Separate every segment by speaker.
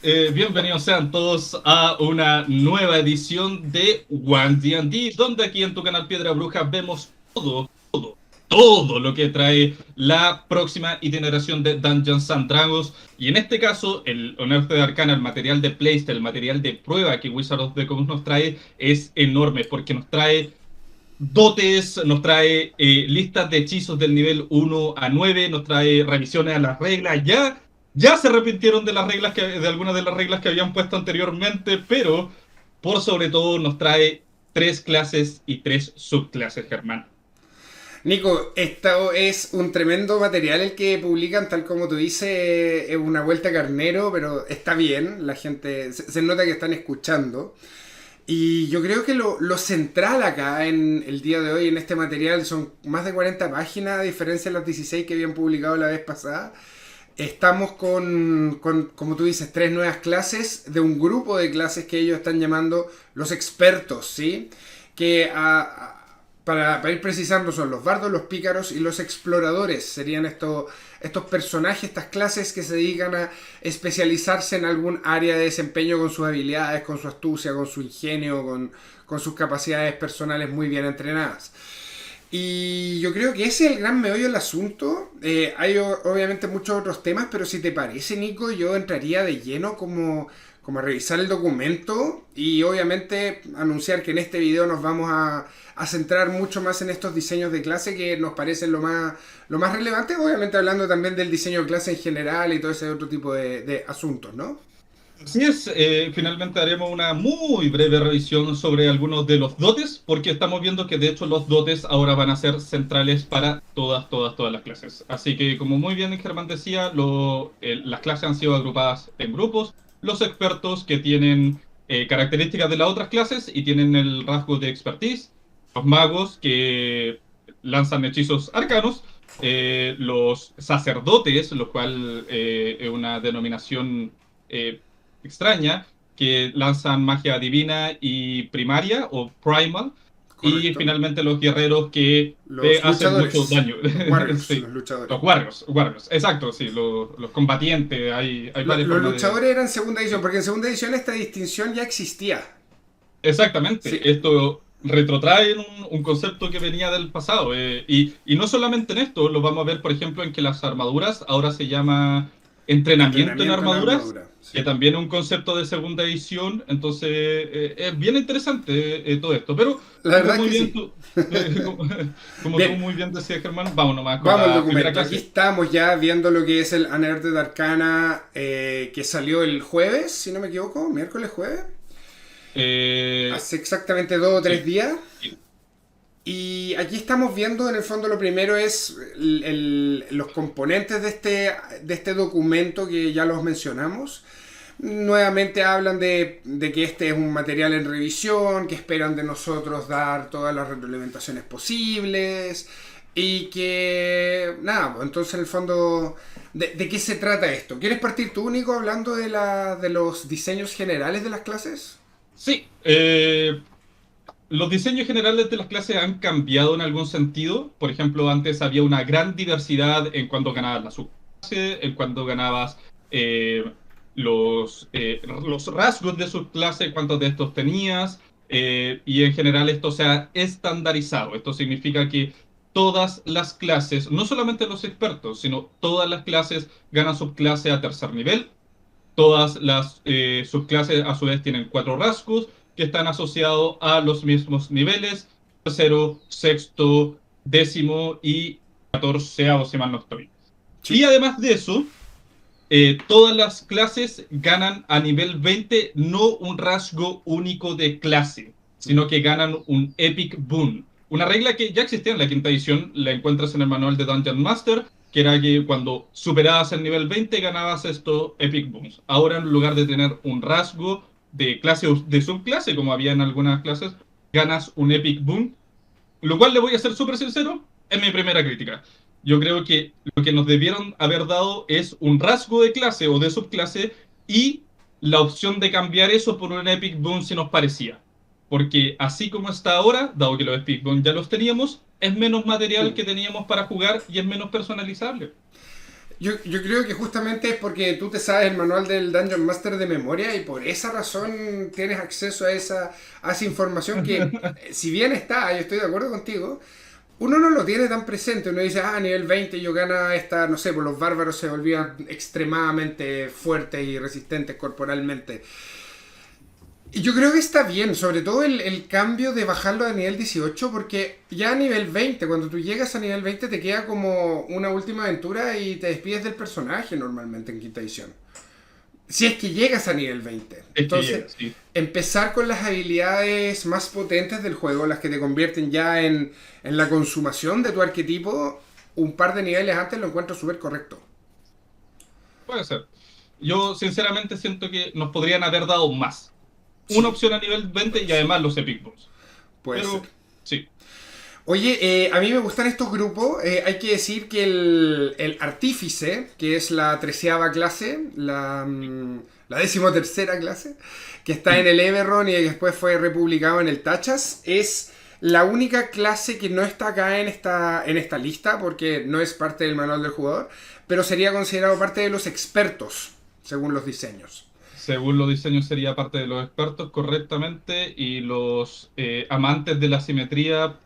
Speaker 1: Bienvenidos sean todos a una nueva edición de One D&D, donde aquí en tu canal Piedra Bruja vemos todo lo que trae la próxima itineración de Dungeons and Dragons. Y en este caso, el Honor de Arcana, el material de playtest, el material de prueba que Wizard of the Coast nos trae es enorme, porque nos trae dotes, nos trae listas de hechizos del nivel 1 a 9, nos trae revisiones a las reglas. Ya se arrepintieron de las reglas de algunas de las reglas que habían puesto anteriormente, pero por sobre todo nos trae 3 clases y 3 subclases, Germán.
Speaker 2: Nico, esto es un tremendo material el que publican, tal como tú dices, es una vuelta carnero, pero está bien, la gente se nota que están escuchando. Y yo creo que lo central acá en el día de hoy en este material son más de 40 páginas, a diferencia de las 16 que habían publicado la vez pasada. Estamos como tú dices, 3 nuevas clases de un grupo de clases que ellos están llamando los expertos, ¿sí? Que para ir precisando son los bardos, los pícaros y los exploradores. Serían estos personajes, estas clases que se dedican a especializarse en algún área de desempeño con sus habilidades, con su astucia, con su ingenio, con sus capacidades personales muy bien entrenadas. Y yo creo que ese es el gran meollo del asunto. Hay obviamente muchos otros temas, pero si te parece, Nico, yo entraría de lleno como a revisar el documento y obviamente anunciar que en este video nos vamos a centrar mucho más en estos diseños de clase que nos parecen lo más relevante, obviamente hablando también del diseño de clase en general y todo ese otro tipo de asuntos, ¿no?
Speaker 1: Así es, finalmente haremos una muy breve revisión sobre algunos de los dotes, porque estamos viendo que de hecho los dotes ahora van a ser centrales para todas las clases. Así que, como muy bien Germán decía, las clases han sido agrupadas en grupos. Los expertos que tienen características de las otras clases y tienen el rasgo de expertise. Los magos que lanzan hechizos arcanos. Los sacerdotes, lo cual es una denominación extraña, que lanzan magia divina y primaria o primal, y
Speaker 2: Correcto.
Speaker 1: finalmente los guerreros que
Speaker 2: Los
Speaker 1: hacen mucho
Speaker 2: luchadores,
Speaker 1: daño.
Speaker 2: los warriors,
Speaker 1: Sí,
Speaker 2: los luchadores.
Speaker 1: los warriors, exacto, sí, los combatientes, hay varias
Speaker 2: Los
Speaker 1: formas de...
Speaker 2: luchadores eran segunda edición, porque en segunda edición esta distinción ya existía.
Speaker 1: Exactamente,
Speaker 2: Sí,
Speaker 1: esto retrotrae un concepto que venía del pasado, y no solamente en esto, lo vamos a ver, por ejemplo, en que las armaduras ahora se llama entrenamiento en
Speaker 2: entrenamiento en
Speaker 1: armaduras,
Speaker 2: armadura.
Speaker 1: que
Speaker 2: Sí.
Speaker 1: también es un concepto de segunda edición. Entonces es bien interesante todo esto, pero
Speaker 2: La
Speaker 1: como
Speaker 2: verdad es
Speaker 1: muy
Speaker 2: que
Speaker 1: bien
Speaker 2: sí.
Speaker 1: tú, como tú
Speaker 2: Bien,
Speaker 1: muy bien decías, Germán, vamos nomás con
Speaker 2: vamos al
Speaker 1: la primera
Speaker 2: documento. Aquí
Speaker 1: clase.
Speaker 2: estamos ya viendo lo que es el Unearthed Arcana que salió el jueves, si no me equivoco, miércoles, jueves.
Speaker 1: Eh,
Speaker 2: Hace exactamente 2 o 3 días.
Speaker 1: sí.
Speaker 2: Y aquí estamos viendo, en el fondo, lo primero es los componentes de este documento que ya los mencionamos. Nuevamente hablan de que este es un material en revisión, que esperan de nosotros dar todas las retroalimentaciones posibles y que, nada, pues entonces en el fondo, ¿de qué se trata esto? ¿Quieres partir tú, Nico, hablando de los diseños generales de las clases?
Speaker 1: Sí, los diseños generales de las clases han cambiado en algún sentido. Por ejemplo, antes había una gran diversidad en cuanto ganabas la subclase, en cuanto ganabas eh, los rasgos de subclase, cuántos de estos tenías, y en general esto se ha estandarizado. Esto significa que todas las clases, no solamente los expertos, sino todas las clases ganan subclase a tercer nivel. Todas las subclases a su vez tienen 4 rasgos que están asociados a los mismos niveles: tercero, sexto, décimo y 14º, si mal no estoy. Y
Speaker 2: Sí.
Speaker 1: además de eso, todas las clases ganan a nivel 20 no un rasgo único de clase, sino que ganan un Epic Boon. Una regla que ya existía en la quinta edición, la encuentras en el manual de Dungeon Master, que era que cuando superabas el nivel 20 ganabas estos Epic Boons. Ahora, en lugar de tener un rasgo de clase o de subclase, como había en algunas clases, ganas un Epic Boon, lo cual, le voy a ser súper sincero, es mi primera crítica. Yo creo que lo que nos debieron haber dado es un rasgo de clase o de subclase y la opción de cambiar eso por un Epic Boon si nos parecía. Porque así como está ahora, dado que los Epic Boon ya los teníamos, es menos material que teníamos para jugar y es menos personalizable.
Speaker 2: Yo creo que justamente es porque tú te sabes el manual del Dungeon Master de memoria y por esa razón tienes acceso a esa información que, si bien está, yo estoy de acuerdo contigo, uno no lo tiene tan presente. Uno dice, a nivel 20 yo gana esta, no sé, pues los bárbaros se volvían extremadamente fuertes y resistentes corporalmente. Y yo creo que está bien, sobre todo el cambio de bajarlo a nivel 18, porque ya a nivel 20, cuando tú llegas a nivel 20 te queda como una última aventura y te despides del personaje normalmente en quinta edición. Si es que llegas a nivel 20.
Speaker 1: Es que
Speaker 2: Entonces,
Speaker 1: llega, sí.
Speaker 2: empezar con las habilidades más potentes del juego, las que te convierten ya en la consumación de tu arquetipo, un par de niveles antes lo encuentro súper correcto.
Speaker 1: Puede ser. Yo sinceramente siento que nos podrían haber dado más. Una
Speaker 2: Sí,
Speaker 1: opción a nivel 20
Speaker 2: puede
Speaker 1: y
Speaker 2: ser.
Speaker 1: además los Epic Boons.
Speaker 2: Puede ser.
Speaker 1: Pero sí,
Speaker 2: Oye, a mí me gustan estos grupos. Hay que decir que el artífice, que es la 13ª clase, la 13ª clase, que está en el Eberron y que después fue republicado en el Tachas, es la única clase que no está acá en esta lista porque no es parte del manual del jugador, pero sería considerado parte de los expertos, según los diseños.
Speaker 1: según los diseños sería parte de los expertos correctamente y los amantes de la simetría,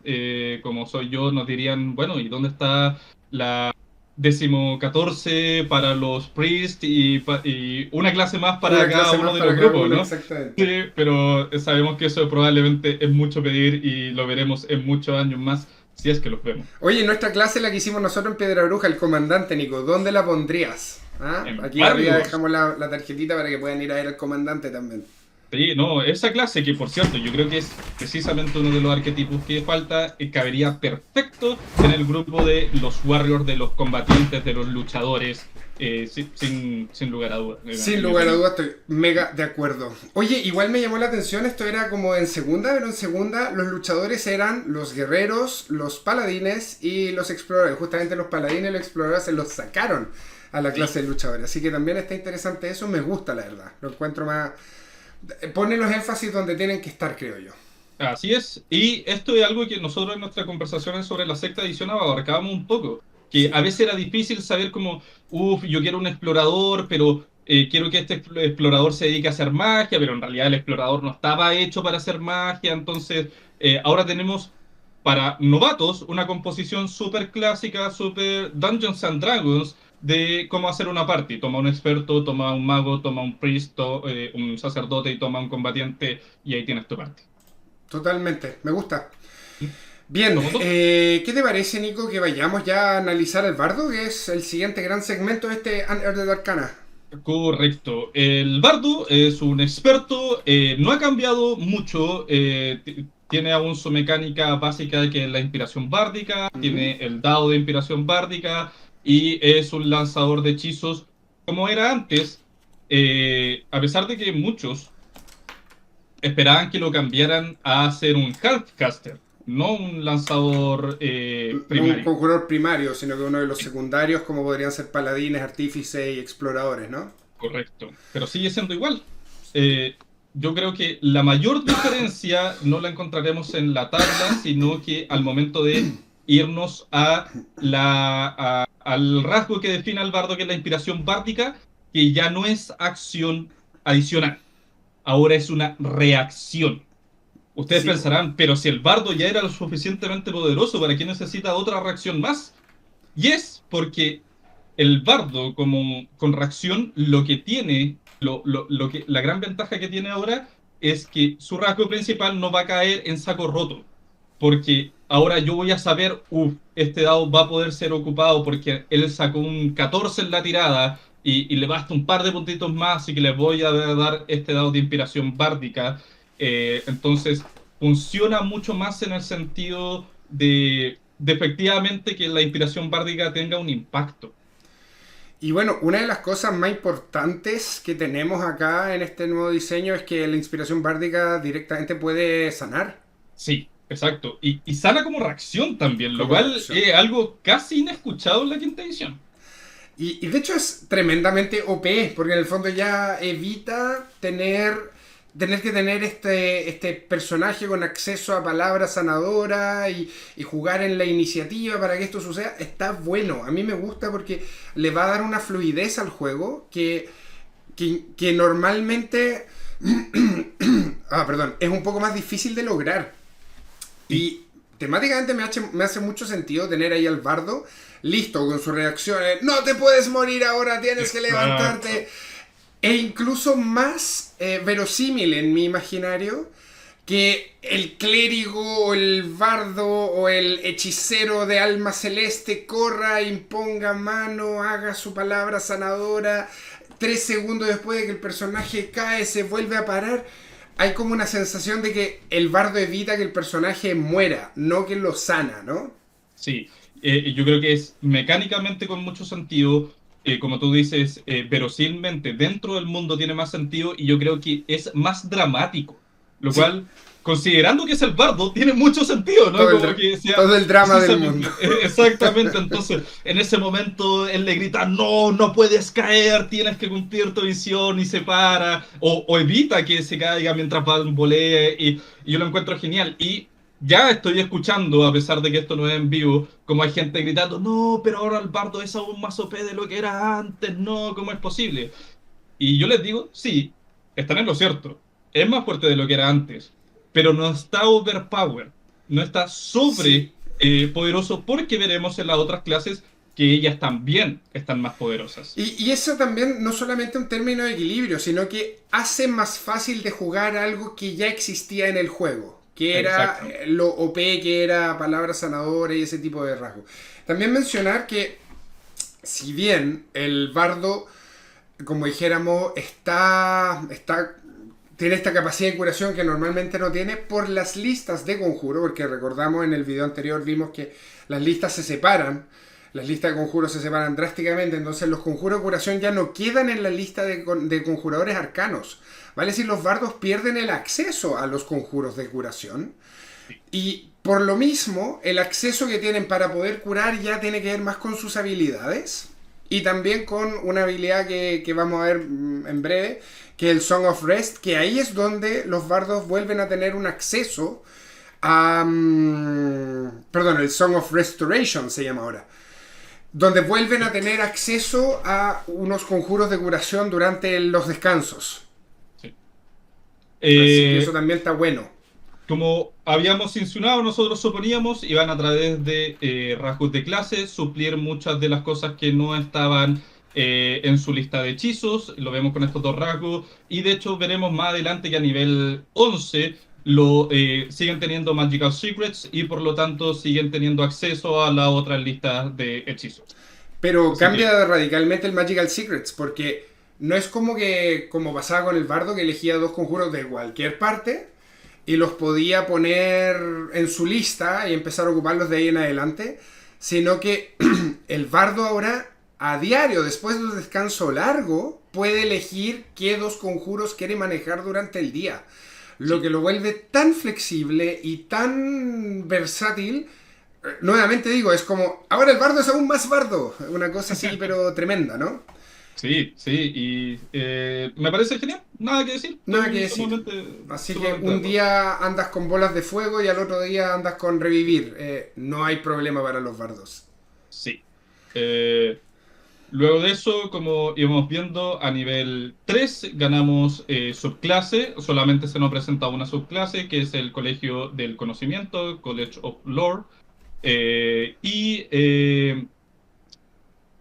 Speaker 1: como soy yo, nos dirían, bueno, ¿y dónde está la 14º para los priests y una clase más para
Speaker 2: Una
Speaker 1: cada
Speaker 2: clase
Speaker 1: uno
Speaker 2: más
Speaker 1: de
Speaker 2: para
Speaker 1: los
Speaker 2: cada
Speaker 1: grupos,
Speaker 2: uno,
Speaker 1: ¿no?
Speaker 2: exactamente.
Speaker 1: Sí, pero sabemos que eso probablemente es mucho pedir y lo veremos en muchos años más si es que los vemos.
Speaker 2: Oye, nuestra clase, la que hicimos nosotros en Piedra Bruja, el comandante, Nico, ¿dónde la pondrías? ¿Ah?
Speaker 1: En
Speaker 2: Aquí arriba
Speaker 1: varios.
Speaker 2: dejamos la tarjetita para que puedan ir a ver al comandante también.
Speaker 1: Sí, no, esa clase que por cierto yo creo que es precisamente uno de los arquetipos que falta, cabería perfecto en el grupo de los warriors, de los combatientes, de los luchadores, sin lugar a dudas,
Speaker 2: Sin
Speaker 1: en mi
Speaker 2: lugar a
Speaker 1: opinión.
Speaker 2: dudas, estoy mega de acuerdo. Oye, igual me llamó la atención, esto era como en segunda, pero en segunda los luchadores eran los guerreros, los paladines y los exploradores. Justamente los paladines y los exploradores se los sacaron a la
Speaker 1: Sí,
Speaker 2: clase de luchadores. Así que también está interesante eso, me gusta la verdad. Lo encuentro más... Pone los énfasis donde tienen que estar, creo yo.
Speaker 1: así es. Y esto es algo que nosotros en nuestras conversaciones sobre la sexta edición abarcábamos un poco, que a
Speaker 2: Sí.
Speaker 1: veces era difícil saber como, uff, yo quiero un explorador, pero quiero que este explorador se dedique a hacer magia, pero en realidad el explorador no estaba hecho para hacer magia, entonces ahora tenemos para novatos una composición súper clásica, súper Dungeons and Dragons de cómo hacer una party. Toma un experto, toma un mago, toma un priest, un sacerdote y toma un combatiente y ahí tienes tu party.
Speaker 2: Totalmente, me gusta. Bien,
Speaker 1: ¿Somos dos?
Speaker 2: ¿qué te parece, Nico, que vayamos ya a analizar el bardo, que es el siguiente gran segmento de este Unearthed Arcana?
Speaker 1: Correcto. El bardo es un experto, no ha cambiado mucho, tiene aún su mecánica básica que es la inspiración bárdica,
Speaker 2: Ujú.
Speaker 1: tiene el dado de inspiración bárdica y es un lanzador de hechizos como era antes, a pesar de que muchos esperaban que lo cambiaran a ser un Halfcaster, no un lanzador
Speaker 2: No un
Speaker 1: primario.
Speaker 2: conjurador primario, sino que uno de los secundarios, como podrían ser paladines, artífices y exploradores, ¿no?
Speaker 1: Correcto, pero sigue siendo igual. Eh, yo creo que la mayor diferencia no la encontraremos en la tabla, sino que al momento de irnos al rasgo que define al bardo, que es la inspiración bárdica, que ya no es acción adicional, ahora es una reacción. Ustedes
Speaker 2: Sí, po.
Speaker 1: pensarán, pero si el bardo ya era lo suficientemente poderoso, ¿para qué necesita otra reacción más? Y es porque el bardo como con reacción lo que tiene, la gran ventaja que tiene ahora es que su rasgo principal no va a caer en saco roto. Porque ahora yo voy a saber, este dado va a poder ser ocupado porque él sacó un 14 en la tirada y le basta un par de puntitos más y que le voy a dar este dado de inspiración bárdica. Entonces, funciona mucho más en el sentido de efectivamente que la inspiración bárdica tenga un impacto.
Speaker 2: Y bueno, una de las cosas más importantes que tenemos acá en este nuevo diseño es que la inspiración bárdica directamente puede sanar
Speaker 1: Sí, exacto. Y sana como reacción también, lo
Speaker 2: como
Speaker 1: cual
Speaker 2: reacción.
Speaker 1: es algo casi inescuchado en la quinta edición.
Speaker 2: Y de hecho es tremendamente OP, porque en el fondo ya evita tener tener que tener este personaje con acceso a palabras sanadoras y jugar en la iniciativa para que esto suceda, está bueno. A mí me gusta porque le va a dar una fluidez al juego que normalmente es un poco más difícil de lograr. Y temáticamente me hace mucho sentido tener ahí al bardo listo con sus reacciones. No te puedes morir ahora, tienes que levantarte. E incluso más verosímil en mi imaginario que el clérigo o el bardo o el hechicero de alma celeste corra, imponga mano, haga su palabra sanadora. 3 segundos después de que el personaje cae, se vuelve a parar. Hay como una sensación de que el bardo evita que el personaje muera, no que lo sana, ¿no?
Speaker 1: Sí, yo creo que es mecánicamente con mucho sentido. Como tú dices, verosímilmente dentro del mundo tiene más sentido y yo creo que es más dramático. Lo
Speaker 2: Sí.
Speaker 1: cual, considerando que es el bardo, tiene mucho sentido, ¿no? Como que sea
Speaker 2: Todo el drama del
Speaker 1: precisamente,
Speaker 2: mundo.
Speaker 1: exactamente. Entonces, en ese momento él le grita, no, no puedes caer, tienes que cumplir tu visión y se para, o evita que se caiga mientras bambolea y yo lo encuentro genial. Y ya estoy escuchando, a pesar de que esto no es en vivo, como hay gente gritando, no, pero ahora el bardo es aún más OP de lo que era antes, no, ¿cómo es posible? Y yo les digo, sí, están en lo cierto, es más fuerte de lo que era antes, pero no está overpower, no está
Speaker 2: Sí.
Speaker 1: sobre poderoso porque veremos en las otras clases que ellas también están más poderosas.
Speaker 2: Y eso también no solamente un término de equilibrio, sino que hace más fácil de jugar algo que ya existía en el juego, que era
Speaker 1: Exacto.
Speaker 2: lo OP, que era palabras sanadoras y ese tipo de rasgos. También mencionar que si bien el bardo, como dijéramos, tiene esta capacidad de curación que normalmente no tiene por las listas de conjuro, porque recordamos en el video anterior vimos que las listas se separan, las listas de conjuros se separan drásticamente, entonces los conjuros de curación ya no quedan en la lista de conjuradores arcanos. ¿Vale? Si los bardos pierden el acceso a los conjuros de curación y por lo mismo el acceso que tienen para poder curar ya tiene que ver más con sus habilidades y también con una habilidad que vamos a ver en breve, que es el Song of Rest, que ahí es donde los bardos vuelven a tener un acceso a... perdón, el Song of Restoration se llama ahora, donde vuelven a tener acceso a unos conjuros de curación durante los descansos.
Speaker 1: Sí.
Speaker 2: Así que eso
Speaker 1: Eh,
Speaker 2: también está bueno.
Speaker 1: Como habíamos insinuado, nosotros suponíamos, iban a través de rasgos de clase suplir muchas de las cosas que no estaban en su lista de hechizos. Lo vemos con estos dos rasgos. Y de hecho veremos más adelante que a nivel 11 siguen teniendo Magical Secrets y por lo tanto siguen teniendo acceso a las otras listas de hechizos.
Speaker 2: Pero
Speaker 1: Así que,
Speaker 2: cambia radicalmente el Magical Secrets, porque no es como pasaba con el bardo, que elegía dos conjuros de cualquier parte y los podía poner en su lista y empezar a ocuparlos de ahí en adelante, sino que el bardo ahora, a diario, después de un descanso largo, puede elegir qué dos conjuros quiere manejar durante el día. Lo
Speaker 1: sí.
Speaker 2: que lo vuelve tan flexible y tan versátil. Nuevamente digo, es como, ahora el bardo es aún más bardo. Una cosa así, pero tremenda, ¿no?
Speaker 1: Sí, sí, y me parece genial, nada que decir,
Speaker 2: Nada que
Speaker 1: estoy
Speaker 2: decir.
Speaker 1: sumamente,
Speaker 2: Así que
Speaker 1: sumamente de
Speaker 2: un
Speaker 1: acuerdo.
Speaker 2: día andas con bolas de fuego y al otro día andas con revivir. No hay problema para los bardos.
Speaker 1: Sí. Eh, Luego de eso, como íbamos viendo, a nivel 3 ganamos subclase, solamente se nos presenta una subclase, que es el Colegio del Conocimiento, College of Lore.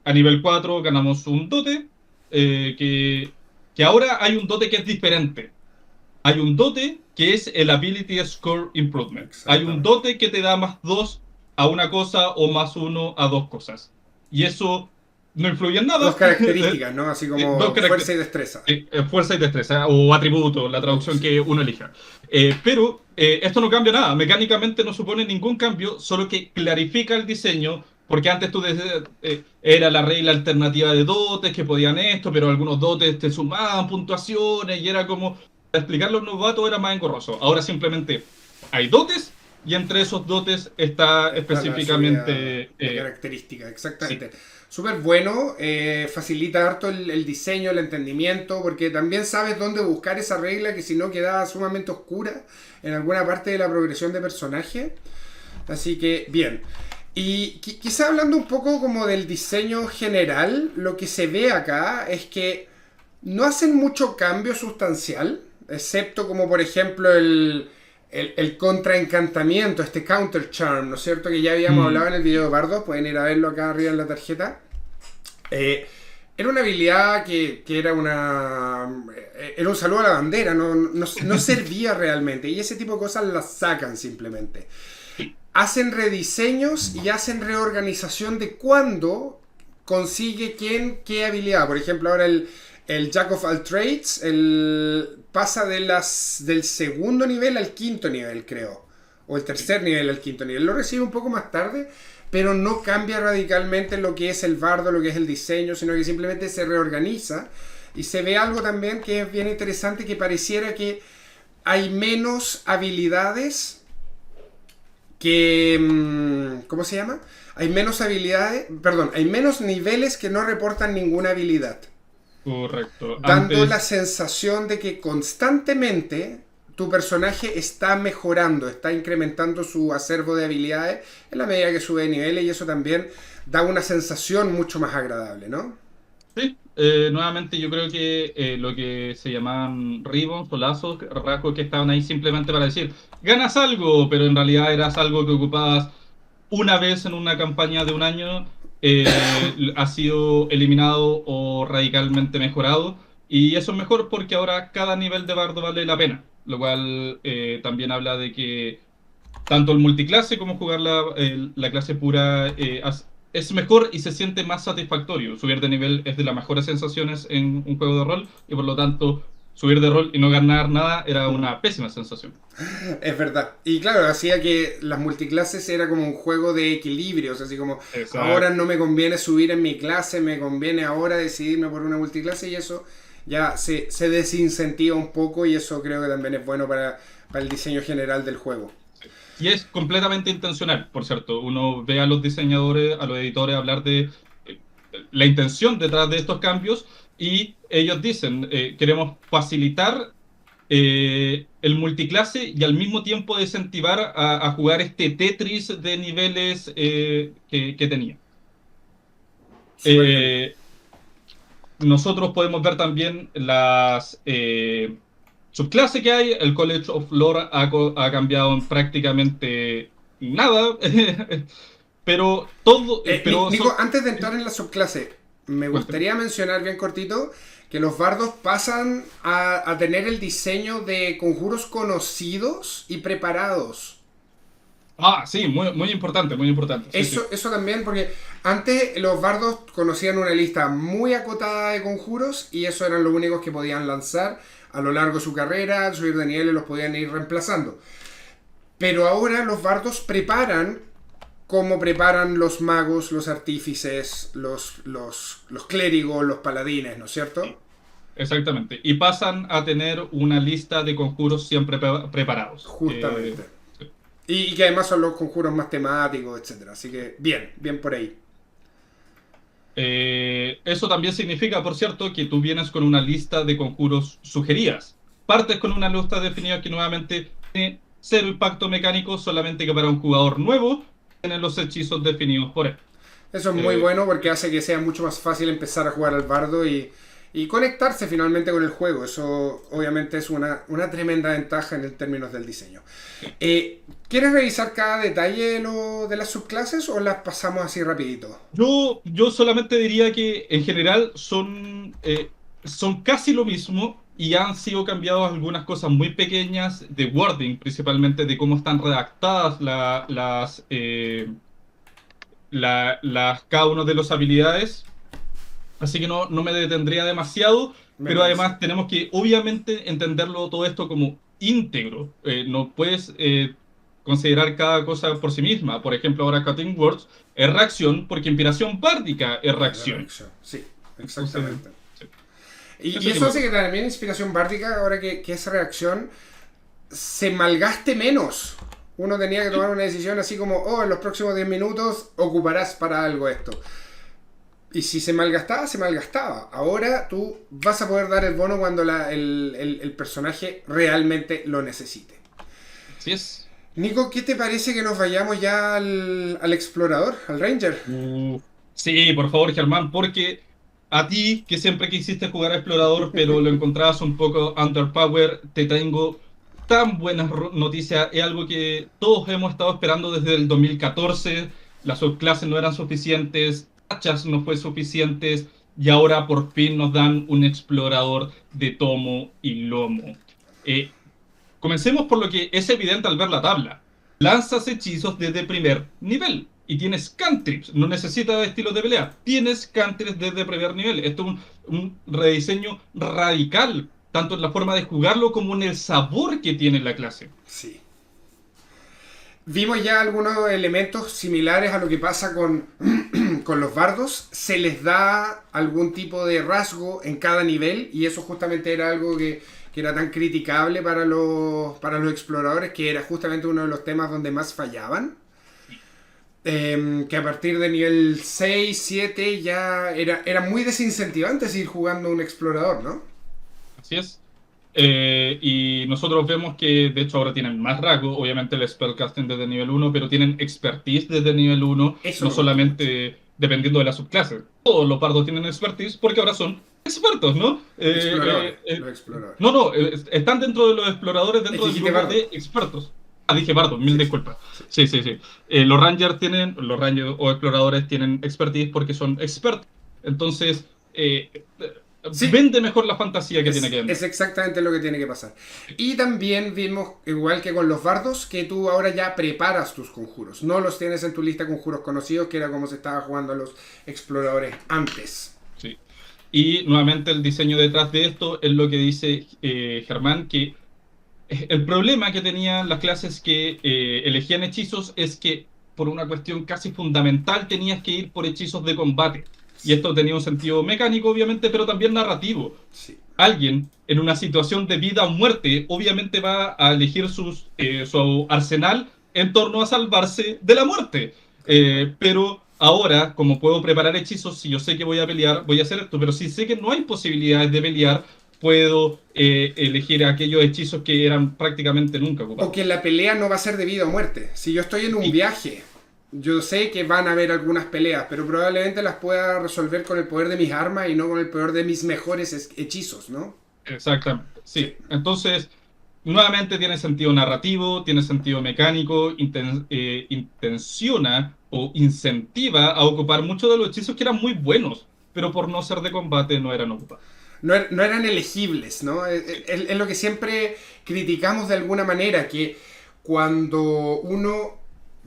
Speaker 1: A nivel 4 ganamos un dote, que ahora hay un dote que es diferente. Hay un dote que es el Ability Score Improvement. Hay un
Speaker 2: Exactamente.
Speaker 1: dote que te da más 2 a una cosa o más uno a dos cosas. Y eso no influye en
Speaker 2: Dos
Speaker 1: nada.
Speaker 2: características, ¿no? Así
Speaker 1: Dos
Speaker 2: como fuerza y destreza.
Speaker 1: fuerza y destreza o atributo, la traducción
Speaker 2: Sí.
Speaker 1: que uno elija. Pero esto no cambia nada. Mecánicamente no supone ningún cambio, solo que clarifica el diseño. Porque antes tú decías, era la regla alternativa de dotes que podían esto, pero algunos dotes te sumaban puntuaciones y era como explicarlo a un novato era más engorroso. Ahora simplemente hay dotes y entre esos dotes está
Speaker 2: Está la subida
Speaker 1: específicamente
Speaker 2: de características,
Speaker 1: sí,
Speaker 2: exactamente. súper bueno, facilita harto el diseño, el entendimiento, porque también sabes dónde buscar esa regla que si no quedaba sumamente oscura en alguna parte de la progresión de personaje. Así que bien. Y quizá hablando un poco como del diseño general, lo que se ve acá es que no hacen mucho cambio sustancial, excepto como por ejemplo el contraencantamiento, este counter charm, ¿no es cierto? Que ya habíamos
Speaker 1: Mm,
Speaker 2: hablado en el video de Bardo, pueden ir a verlo acá arriba en la tarjeta. Eh, Era una habilidad que era era un saludo a la bandera, no servía realmente. Y ese tipo de cosas las sacan simplemente. Hacen rediseños y hacen reorganización de cuándo consigue quién qué habilidad. Por ejemplo, ahora el Jack of all Trades pasa del segundo nivel al quinto nivel, creo. O el tercer nivel al quinto nivel. Lo recibe un poco más tarde, pero no cambia radicalmente lo que es el bardo, lo que es el diseño, sino que simplemente se reorganiza. Y se ve algo también que es bien interesante, que pareciera que hay menos habilidades ¿cómo se llama? Hay menos habilidades, perdón, hay menos niveles que no reportan ninguna habilidad,
Speaker 1: correcto.
Speaker 2: dando la
Speaker 1: Antes,
Speaker 2: sensación de que constantemente tu personaje está mejorando, está incrementando su acervo de habilidades en la medida que sube de niveles, y eso también da una sensación mucho más agradable, ¿no?
Speaker 1: sí, nuevamente yo creo que lo que se llamaban ribbons o lazos, rasgos que estaban ahí simplemente para decir, ganas algo, pero en realidad eras algo que ocupabas una vez en una campaña de un año, ha sido eliminado o radicalmente mejorado. Y eso es mejor porque ahora cada nivel de bardo vale la pena, lo cual también habla de que tanto el multiclase como jugar la clase pura es mejor y se siente más satisfactorio. Subir de nivel es de las mejores sensaciones en un juego de rol y por lo tanto subir de rol y no ganar nada era una pésima sensación.
Speaker 2: Es verdad. Y claro, hacía que las multiclases era como un juego de equilibrios, así como ahora
Speaker 1: Exacto.
Speaker 2: no me conviene subir en mi clase, me conviene ahora decidirme por una multiclase, y eso ya se desincentiva un poco, y eso creo que también es bueno para el diseño general del juego.
Speaker 1: Y es completamente intencional, por cierto. Uno ve a los diseñadores, a los editores hablar de eh, la intención detrás de estos cambios y ellos dicen, queremos facilitar el multiclase y al mismo tiempo incentivar a jugar este Tetris de niveles que tenía.
Speaker 2: Súper bien.
Speaker 1: Eh, Nosotros podemos ver también las subclases que hay. El College of Lore ha cambiado en prácticamente nada, pero todo, pero
Speaker 2: Nico, antes de entrar en la subclase, me
Speaker 1: cuéntame.
Speaker 2: gustaría mencionar bien cortito que los bardos pasan a tener el diseño de conjuros conocidos y preparados.
Speaker 1: Ah, sí, muy importante, sí, sí.
Speaker 2: Eso también, porque antes los bardos conocían una lista muy acotada de conjuros y eso eran los únicos que podían lanzar a lo largo de su carrera. Al subir de niveles los podían ir reemplazando. Pero ahora los bardos preparan como preparan los magos, los artífices, los clérigos, los paladines, ¿no es cierto?
Speaker 1: Exactamente. Y pasan a tener una lista de conjuros siempre preparados.
Speaker 2: Justamente.
Speaker 1: Sí.
Speaker 2: Y que además son los conjuros más temáticos, etcétera. Así que bien, bien por ahí.
Speaker 1: Eso también significa, por cierto, que tú vienes con una lista de conjuros sugeridas. Partes con una lista definida que nuevamente tiene cero impacto mecánico, solamente que para un jugador nuevo tienen los hechizos definidos por él.
Speaker 2: Eso es muy
Speaker 1: Eh,
Speaker 2: bueno porque hace que sea mucho más fácil empezar a jugar al bardo y conectarse finalmente con el juego. Eso obviamente es una tremenda ventaja en el términos del diseño. ¿Quieres revisar cada detalle de las subclases o las pasamos así rapidito?
Speaker 1: yo solamente diría que en general son casi lo mismo y han sido cambiadas algunas cosas muy pequeñas de wording, principalmente de cómo están redactadas cada una de las habilidades. Así que no me detendría demasiado,
Speaker 2: Me
Speaker 1: pero
Speaker 2: parece.
Speaker 1: además tenemos que obviamente entenderlo todo esto como íntegro. No puedes considerar cada cosa por sí misma. Por ejemplo, ahora Cutting Words es reacción porque inspiración bárdica es
Speaker 2: Es la
Speaker 1: reacción.
Speaker 2: reacción. Sí,
Speaker 1: Entonces,
Speaker 2: exactamente.
Speaker 1: sí,
Speaker 2: Y
Speaker 1: ese
Speaker 2: eso
Speaker 1: tipo de
Speaker 2: hace que
Speaker 1: cosas.
Speaker 2: también inspiración bárdica, ahora que esa reacción se malgaste menos. Uno tenía que tomar
Speaker 1: Sí,
Speaker 2: una decisión así como, oh, en los próximos 10 minutos ocuparás para algo esto. Y si se malgastaba, se malgastaba. Ahora tú vas a poder dar el bono cuando el personaje realmente lo necesite.
Speaker 1: Así es.
Speaker 2: Nico, ¿qué te parece que nos vayamos ya al explorador, al ranger?
Speaker 1: Sí, por favor, Germán, porque a ti, que siempre quisiste jugar a explorador, pero lo encontrabas un poco underpower, te tengo tan buenas noticias. Es algo que todos hemos estado esperando desde el 2014. Las subclases no eran suficientes, hachas no fue suficientes, y ahora por fin nos dan un explorador de tomo y lomo. Eh, Comencemos por lo que es evidente al ver la tabla. Lanzas hechizos desde primer nivel y tienes cantrips. No necesitas estilos de pelea. Tienes cantrips desde primer nivel. Esto es un rediseño radical, tanto en la forma de jugarlo como en el sabor que tiene la clase.
Speaker 2: Sí. Vimos ya algunos elementos similares a lo que pasa con los bardos. Se les da algún tipo de rasgo en cada nivel y eso justamente era algo que era tan criticable para los exploradores, que era justamente uno de los temas donde más fallaban. Que a partir de nivel 6 7 ya era muy desincentivante seguir jugando un explorador, ¿no?
Speaker 1: Así es. Y nosotros vemos que de hecho ahora tienen más rango, obviamente el spellcasting desde nivel 1, pero tienen expertise desde nivel 1,
Speaker 2: Eso
Speaker 1: no
Speaker 2: me gustó mucho.
Speaker 1: solamente dependiendo de la subclase. Todos los bardos tienen expertise porque ahora son expertos, ¿no?
Speaker 2: Exploradores, los exploradores.
Speaker 1: No, no, están dentro de los exploradores,
Speaker 2: Es que
Speaker 1: dentro del
Speaker 2: dijiste
Speaker 1: grupo
Speaker 2: bardo.
Speaker 1: de expertos. Ah, dije bardos, mil
Speaker 2: Sí, sí,
Speaker 1: disculpas.
Speaker 2: sí.
Speaker 1: Sí, sí, sí. Los rangers o exploradores tienen expertise porque son expertos. Entonces,
Speaker 2: Sí,
Speaker 1: vende mejor la fantasía que tiene que
Speaker 2: es
Speaker 1: vender.
Speaker 2: exactamente lo que tiene que pasar. Y también vimos, igual que con los bardos, que tú ahora ya preparas tus conjuros. No los tienes en tu lista de conjuros conocidos, que era como se estaba jugando a los exploradores antes.
Speaker 1: Sí. Y nuevamente el diseño detrás de esto es lo que dice Germán, que el problema que tenían las clases que elegían hechizos es que por una cuestión casi fundamental tenías que ir por hechizos de combate. Y
Speaker 2: Sí,
Speaker 1: esto tenía un sentido mecánico, obviamente, pero también narrativo.
Speaker 2: sí.
Speaker 1: Alguien en una situación de vida o muerte, obviamente va a elegir su arsenal en torno a salvarse de la muerte.
Speaker 2: Tal cual.
Speaker 1: Pero ahora, como puedo preparar hechizos, si yo sé que voy a pelear, voy a hacer esto. Pero si sé que no hay posibilidades de pelear, puedo elegir aquellos hechizos que eran prácticamente nunca
Speaker 2: O
Speaker 1: ocupados.
Speaker 2: que la pelea no va a ser de vida o muerte. Si yo estoy en un
Speaker 1: Sí,
Speaker 2: viaje, yo sé que van a haber algunas peleas, pero probablemente las pueda resolver con el poder de mis armas y no con el poder de mis mejores hechizos, ¿no?
Speaker 1: exactamente,
Speaker 2: Sí.
Speaker 1: sí. Entonces, nuevamente tiene sentido narrativo, tiene sentido mecánico, intenciona o incentiva a ocupar muchos de los hechizos que eran muy buenos, pero por no ser de combate no eran ocupados.
Speaker 2: No, no eran elegibles, ¿no?
Speaker 1: Sí,
Speaker 2: Es lo que siempre criticamos de alguna manera, que cuando uno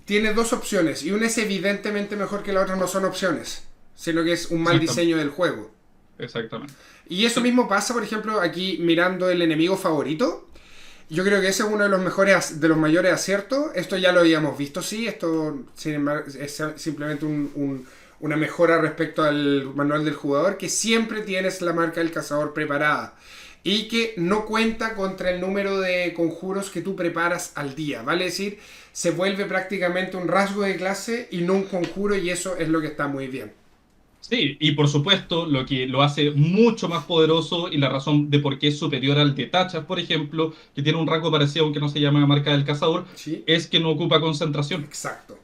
Speaker 2: tiene dos opciones y una es evidentemente mejor que la otra, no son opciones, sino que es un mal
Speaker 1: exactamente,
Speaker 2: diseño del juego.
Speaker 1: exactamente.
Speaker 2: Y eso
Speaker 1: Sí,
Speaker 2: mismo pasa, por ejemplo, aquí mirando el enemigo favorito. Yo creo que ese es uno de los mejores, de los mayores aciertos. Esto ya lo habíamos visto, sí. Esto, sin embargo, es simplemente una mejora respecto al manual del jugador, que siempre tienes la marca del cazador preparada y que no cuenta contra el número de conjuros que tú preparas al día. Vale decir, se vuelve prácticamente un rasgo de clase y no un conjuro, y eso es lo que está muy bien.
Speaker 1: sí, y por supuesto, lo que lo hace mucho más poderoso y la razón de por qué es superior al de Tachas, por ejemplo, que tiene un rango parecido aunque no se llama marca del cazador,
Speaker 2: ¿Sí?
Speaker 1: es que no ocupa concentración.
Speaker 2: Exacto.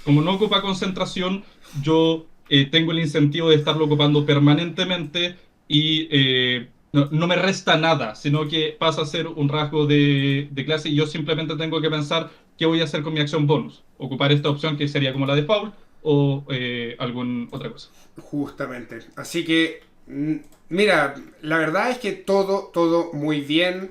Speaker 1: Como no ocupa concentración, yo tengo el incentivo de estarlo ocupando permanentemente y no me resta nada, sino que pasa a ser un rasgo de clase y yo simplemente tengo que pensar qué voy a hacer con mi acción bonus. Ocupar esta opción que sería como la de Foul o alguna otra cosa.
Speaker 2: Justamente. Así que, mira, la verdad es que todo muy bien.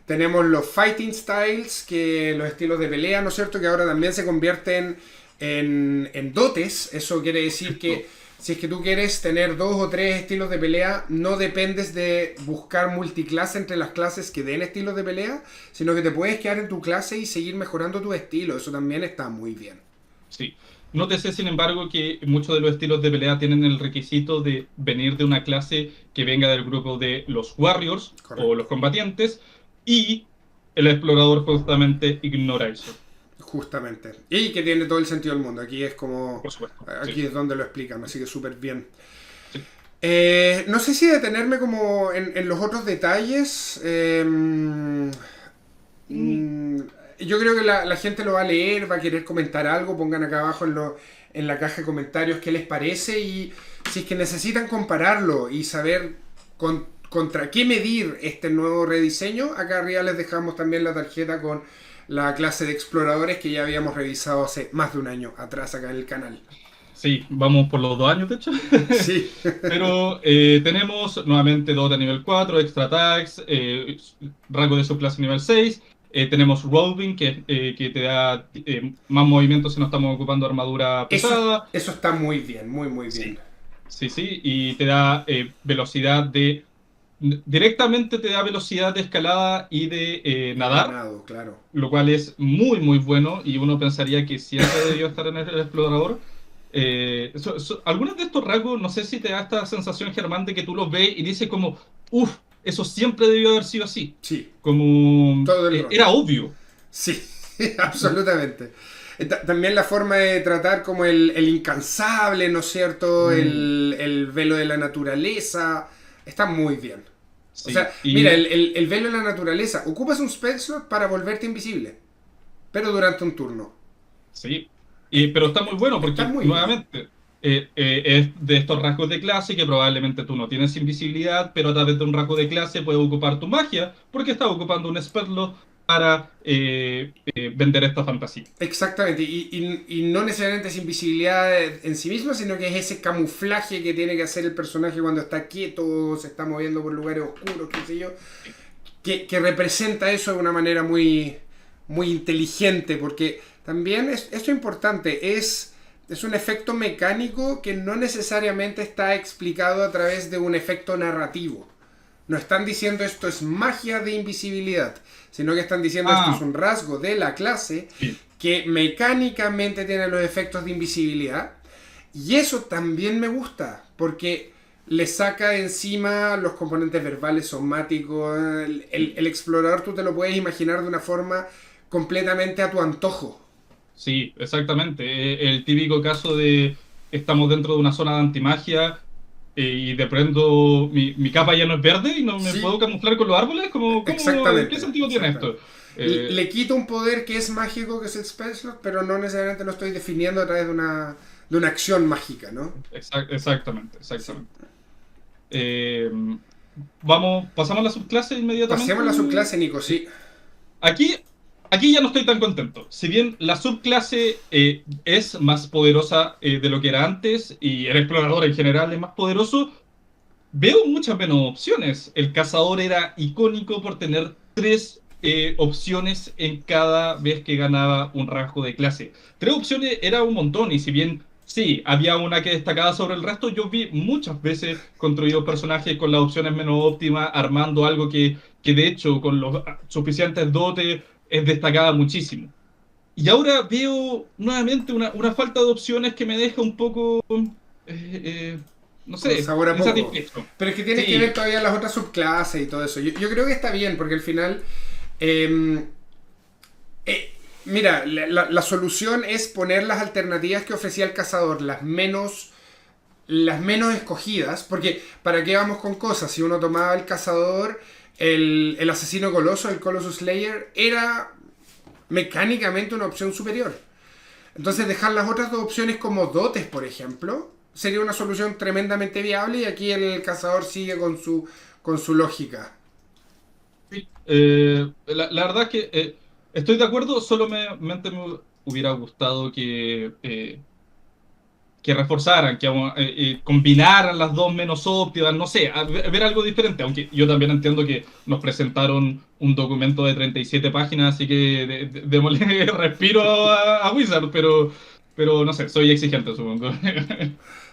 Speaker 2: Tenemos los fighting styles, que los estilos de pelea, ¿no es cierto? Que ahora también se convierten en dotes. Eso quiere decir que
Speaker 1: Esto,
Speaker 2: si es que tú quieres tener dos o tres estilos de pelea, no dependes de buscar multiclase entre las clases que den estilos de pelea, sino que te puedes quedar en tu clase y seguir mejorando tu estilo. Eso también está muy bien.
Speaker 1: sí. Nótese, sin embargo, que muchos de los estilos de pelea tienen el requisito de venir de una clase que venga del grupo de los Warriors o
Speaker 2: Correcto.
Speaker 1: los combatientes, y el explorador justamente ignora eso,
Speaker 2: Justamente. Y que tiene todo el sentido del mundo. Aquí es como.
Speaker 1: por supuesto.
Speaker 2: Aquí
Speaker 1: Sí.
Speaker 2: es donde lo explican, así que súper bien. No sé si detenerme como en los otros detalles.
Speaker 1: Mm,
Speaker 2: Yo creo que la gente lo va a leer, va a querer comentar algo. Pongan acá abajo en la caja de comentarios qué les parece y si es que necesitan compararlo y saber contra qué medir este nuevo rediseño. Acá arriba les dejamos también la tarjeta con la clase de exploradores que ya habíamos revisado hace más de un año atrás acá en el canal.
Speaker 1: sí, vamos por los 2 años, de hecho.
Speaker 2: Sí,
Speaker 1: Pero tenemos nuevamente Dota nivel 4, Extra Attacks, rango de subclase nivel 6. Tenemos Roving, que te da más movimientos si no estamos ocupando armadura pesada.
Speaker 2: eso está muy bien, muy muy bien.
Speaker 1: Sí, sí, sí. Y te da velocidad de... Directamente te da velocidad de escalada y de
Speaker 2: Y de
Speaker 1: nadar,
Speaker 2: nado, claro.
Speaker 1: lo cual es muy, muy bueno y uno pensaría que siempre debió estar en el explorador. Algunos de estos rasgos, no sé si te da esta sensación, Germán, de que tú los ves y dices como, uff, eso siempre debió haber sido así.
Speaker 2: Sí,
Speaker 1: Como
Speaker 2: todo el rato.
Speaker 1: era obvio.
Speaker 2: Sí, absolutamente. También la forma de tratar como el incansable, ¿no es cierto?
Speaker 1: Mm,
Speaker 2: El velo de la naturaleza. Está muy bien. O
Speaker 1: sí,
Speaker 2: sea, mira,
Speaker 1: y
Speaker 2: el velo de la naturaleza. Ocupas un spell slot para volverte invisible. Pero durante un turno.
Speaker 1: sí, pero está muy bueno
Speaker 2: Está
Speaker 1: porque
Speaker 2: muy bien.
Speaker 1: nuevamente es de estos rasgos de clase que probablemente tú no tienes invisibilidad, pero a través de un rasgo de clase puedes ocupar tu magia porque estás ocupando un spell slot para vender esta fantasía.
Speaker 2: Exactamente, y no necesariamente es invisibilidad en sí misma, sino que es ese camuflaje que tiene que hacer el personaje cuando está quieto, se está moviendo por lugares oscuros, qué sé yo, que representa eso de una manera muy, muy inteligente, porque también esto es importante, es un efecto mecánico que no necesariamente está explicado a través de un efecto narrativo. No están diciendo esto es magia de invisibilidad, sino que están diciendo esto es
Speaker 1: Ah,
Speaker 2: un rasgo de la clase
Speaker 1: sí,
Speaker 2: que mecánicamente tiene los efectos de invisibilidad. Y eso también me gusta, porque le saca de encima los componentes verbales, somáticos. El explorador tú te lo puedes imaginar de una forma completamente a tu antojo.
Speaker 1: sí, exactamente. El típico caso de estamos dentro de una zona de antimagia y de pronto mi capa ya no es verde y no me puedo
Speaker 2: Sí,
Speaker 1: camuflar con los árboles. ¿Qué
Speaker 2: exactamente,
Speaker 1: sentido tiene
Speaker 2: exactamente.
Speaker 1: esto? Eh,
Speaker 2: Le quito un poder que es mágico, que es el spell slot, pero no necesariamente lo estoy definiendo a través de una acción mágica, ¿no?
Speaker 1: exactamente,
Speaker 2: Sí.
Speaker 1: exactamente. Eh, pasamos a la subclase
Speaker 2: Pasemos
Speaker 1: inmediatamente.
Speaker 2: a la subclase, Nico, sí.
Speaker 1: Aquí, aquí ya no estoy tan contento. Si bien la subclase es más poderosa de lo que era antes y el explorador en general es más poderoso, veo muchas menos opciones. El cazador era icónico por tener 3 opciones en cada vez que ganaba un rasgo de clase. 3 opciones era un montón y si bien sí, había una que destacaba sobre el resto, yo vi muchas veces construidos personajes con las opciones menos óptimas, armando algo que de hecho con los suficientes dotes destacaba muchísimo. Y ahora veo nuevamente una falta de opciones que me deja un poco, no
Speaker 2: Con
Speaker 1: sé,
Speaker 2: sabor a poco.
Speaker 1: insatisfecho.
Speaker 2: Pero es que tienes que ver
Speaker 1: Sí,
Speaker 2: todavía las otras subclases y todo eso. Yo creo que está bien, porque al final. eh, Mira, la solución es poner las alternativas que ofrecía el cazador, las menos escogidas, porque ¿para qué vamos con cosas? Si uno tomaba el cazador, el asesino coloso, el Colossus Slayer, era mecánicamente una opción superior. Entonces dejar las otras dos opciones como dotes, por ejemplo, sería una solución tremendamente viable y aquí el cazador sigue con su lógica.
Speaker 1: sí. La verdad es que estoy de acuerdo, solamente me hubiera gustado que reforzaran, que combinaran las dos menos óptimas, no sé, ver algo diferente, aunque yo también entiendo que nos presentaron un documento de 37 páginas, así que démosle respiro a Wizard, pero no sé, soy exigente, supongo.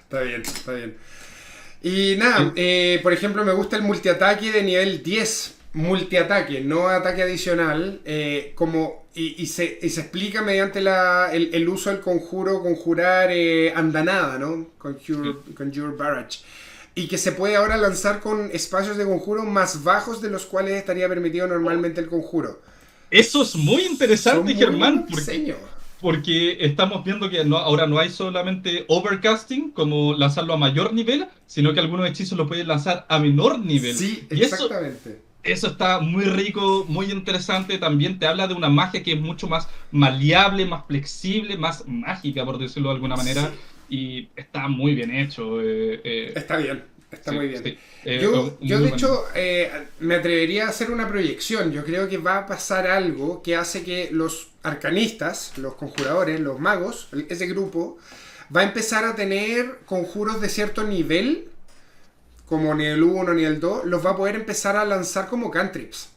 Speaker 2: Está bien, está bien. Y nada, por ejemplo, me gusta el multiataque de nivel 10. Multiataque, no ataque adicional. Y se explica mediante el uso del conjuro, conjurar andanada, ¿no? Conjure Barrage. Y que se puede ahora lanzar con espacios de conjuro más bajos de los cuales estaría permitido normalmente el conjuro.
Speaker 1: Eso es muy
Speaker 2: Son
Speaker 1: interesante,
Speaker 2: muy
Speaker 1: Germán,
Speaker 2: buenos
Speaker 1: porque
Speaker 2: diseños.
Speaker 1: porque estamos viendo que ahora no hay solamente overcasting, como lanzarlo a mayor nivel, sino que algunos hechizos lo pueden lanzar a menor nivel.
Speaker 2: Sí,
Speaker 1: Y
Speaker 2: exactamente.
Speaker 1: eso está muy rico, muy interesante. También te habla de una magia que es mucho más maleable, más flexible, más mágica, por decirlo de alguna manera.
Speaker 2: Sí.
Speaker 1: Y está muy bien hecho.
Speaker 2: Está bien, está
Speaker 1: Sí,
Speaker 2: muy bien.
Speaker 1: sí.
Speaker 2: Yo
Speaker 1: Muy
Speaker 2: de
Speaker 1: bueno.
Speaker 2: hecho me atrevería a hacer una proyección. Yo creo que va a pasar algo que hace que los arcanistas, los conjuradores, los magos, ese grupo, va a empezar a tener conjuros de cierto nivel, como nivel uno nivel 2 los va a poder empezar a lanzar como cantrips.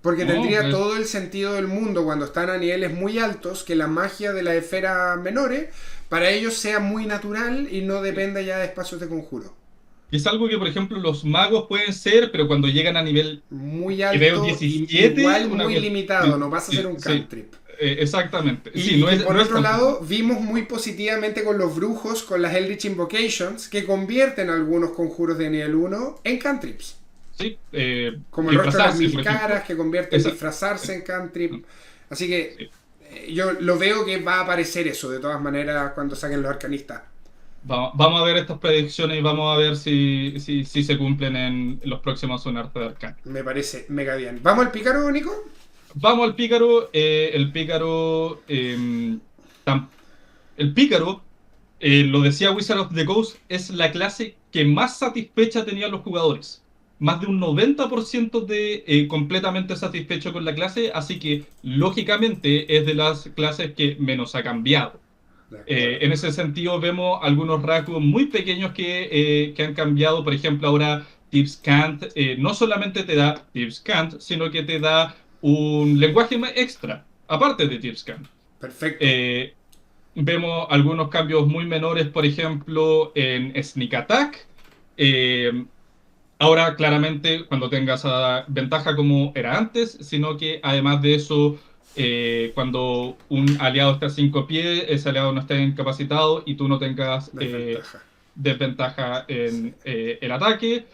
Speaker 2: Porque
Speaker 1: No,
Speaker 2: tendría
Speaker 1: pues,
Speaker 2: todo el sentido del mundo cuando están a niveles muy altos que la magia de las esferas menores para ellos sea muy natural y no dependa ya de espacios de conjuro.
Speaker 1: es algo que, por ejemplo, los magos pueden ser, pero cuando llegan a nivel
Speaker 2: Muy
Speaker 1: que veo
Speaker 2: alto y
Speaker 1: 17,
Speaker 2: igual muy limitado,
Speaker 1: sí,
Speaker 2: no pasa a ser
Speaker 1: sí,
Speaker 2: un
Speaker 1: sí,
Speaker 2: cantrip.
Speaker 1: exactamente. Sí,
Speaker 2: Y que por
Speaker 1: no es
Speaker 2: otro
Speaker 1: tan
Speaker 2: lado
Speaker 1: potente.
Speaker 2: vimos muy positivamente con los brujos, con las Eldritch Invocations, que convierten algunos conjuros de nivel uno en cantrips.
Speaker 1: Sí,
Speaker 2: Como el rostro de las
Speaker 1: disfrazarse,
Speaker 2: mil
Speaker 1: por
Speaker 2: caras,
Speaker 1: ejemplo.
Speaker 2: que convierte en
Speaker 1: Esa,
Speaker 2: disfrazarse en cantrip. Así que
Speaker 1: sí.
Speaker 2: yo lo veo que va a aparecer eso de todas maneras cuando saquen los arcanistas.
Speaker 1: Vamos a ver estas predicciones y vamos a ver si se cumplen en los próximos Sonarte de Arcana.
Speaker 2: Me parece mega bien. ¿Vamos al pícaro, Nico?
Speaker 1: Vamos al pícaro. Tam- el pícaro, lo decía Wizard of the Coast, es la clase que más satisfecha tenían los jugadores. Más de un 90% de completamente satisfecho con la clase, así que lógicamente es de las clases que menos ha cambiado.
Speaker 2: De acuerdo.
Speaker 1: En ese sentido, vemos algunos rasgos muy pequeños que han cambiado. Por ejemplo, ahora Tips Cant no solamente te da Tips Cant, sino que te da un lenguaje extra, aparte de Tips Cant.
Speaker 2: Perfecto.
Speaker 1: Eh, Vemos algunos cambios muy menores, por ejemplo, en Sneak Attack. Eh, Ahora, claramente, cuando tengas ventaja como era antes, sino que además de eso, cuando un aliado está a 5 pies, ese aliado no esté incapacitado y tú no tengas
Speaker 2: Desventaja.
Speaker 1: desventaja
Speaker 2: Sí.
Speaker 1: en el ataque.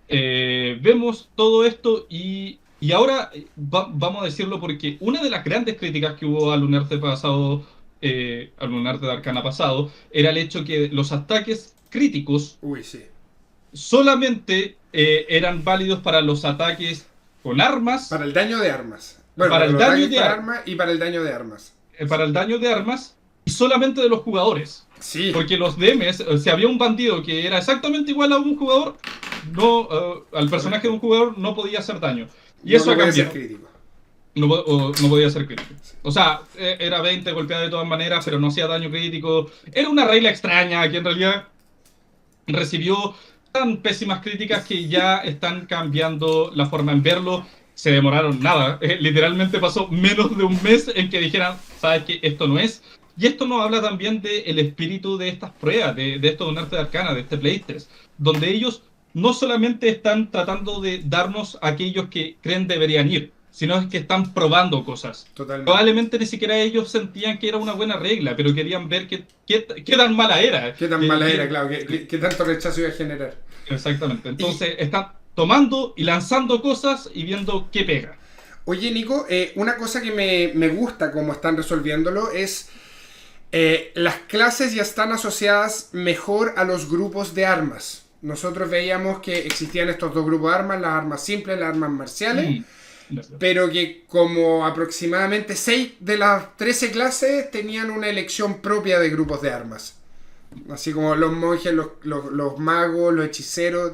Speaker 1: Vemos todo esto y ahora vamos a decirlo porque una de las grandes críticas que hubo al Lunarte pasado, al Lunarte de Arcana pasado, era el hecho que los ataques críticos
Speaker 2: Uy, sí.
Speaker 1: solamente eran válidos para los ataques con
Speaker 2: Para
Speaker 1: armas,
Speaker 2: el daño de armas. Bueno,
Speaker 1: para
Speaker 2: para
Speaker 1: el
Speaker 2: los
Speaker 1: daño
Speaker 2: ataques
Speaker 1: de
Speaker 2: con armas y para el daño de armas.
Speaker 1: para
Speaker 2: Sí.
Speaker 1: el daño de armas y solamente de los jugadores.
Speaker 2: Sí.
Speaker 1: Porque los DMs, si había un bandido que era exactamente igual a un jugador, no, al personaje de un
Speaker 2: Correcto.
Speaker 1: jugador no podía hacer daño. Y
Speaker 2: No,
Speaker 1: eso
Speaker 2: no
Speaker 1: ha
Speaker 2: puede ser
Speaker 1: cambiado.
Speaker 2: crítico.
Speaker 1: No podía ser crítico. O sea, era 20 golpeada de todas maneras,
Speaker 2: Sí.
Speaker 1: pero no hacía daño crítico. Era una regla extraña que en realidad recibió tan pésimas críticas que ya están cambiando la forma en verlo. Se demoraron nada. Literalmente pasó menos de un mes en que dijeran, sabes que esto no es. Y esto nos habla también del espíritu de estas pruebas, de esto de un arte de arcana, de este playtest, donde ellos no solamente están tratando de darnos a aquellos que creen deberían ir, sino que están probando cosas.
Speaker 2: Totalmente.
Speaker 1: Probablemente ni siquiera ellos sentían que era una buena regla, pero querían ver qué tan mala era.
Speaker 2: Qué tan mala era, claro. ¿Qué tanto rechazo iba a generar?
Speaker 1: Exactamente.
Speaker 2: Y,
Speaker 1: Entonces están tomando y lanzando cosas y viendo qué pega.
Speaker 2: oye, Nico, una cosa que me gusta como están resolviéndolo es las clases ya están asociadas mejor a los grupos de armas. Nosotros veíamos que existían estos dos grupos de armas, las armas simples, las armas marciales,
Speaker 1: Mm, gracias.
Speaker 2: pero que como aproximadamente 6 de las 13 clases tenían una elección propia de grupos de armas. Así como los monjes, los magos, los hechiceros,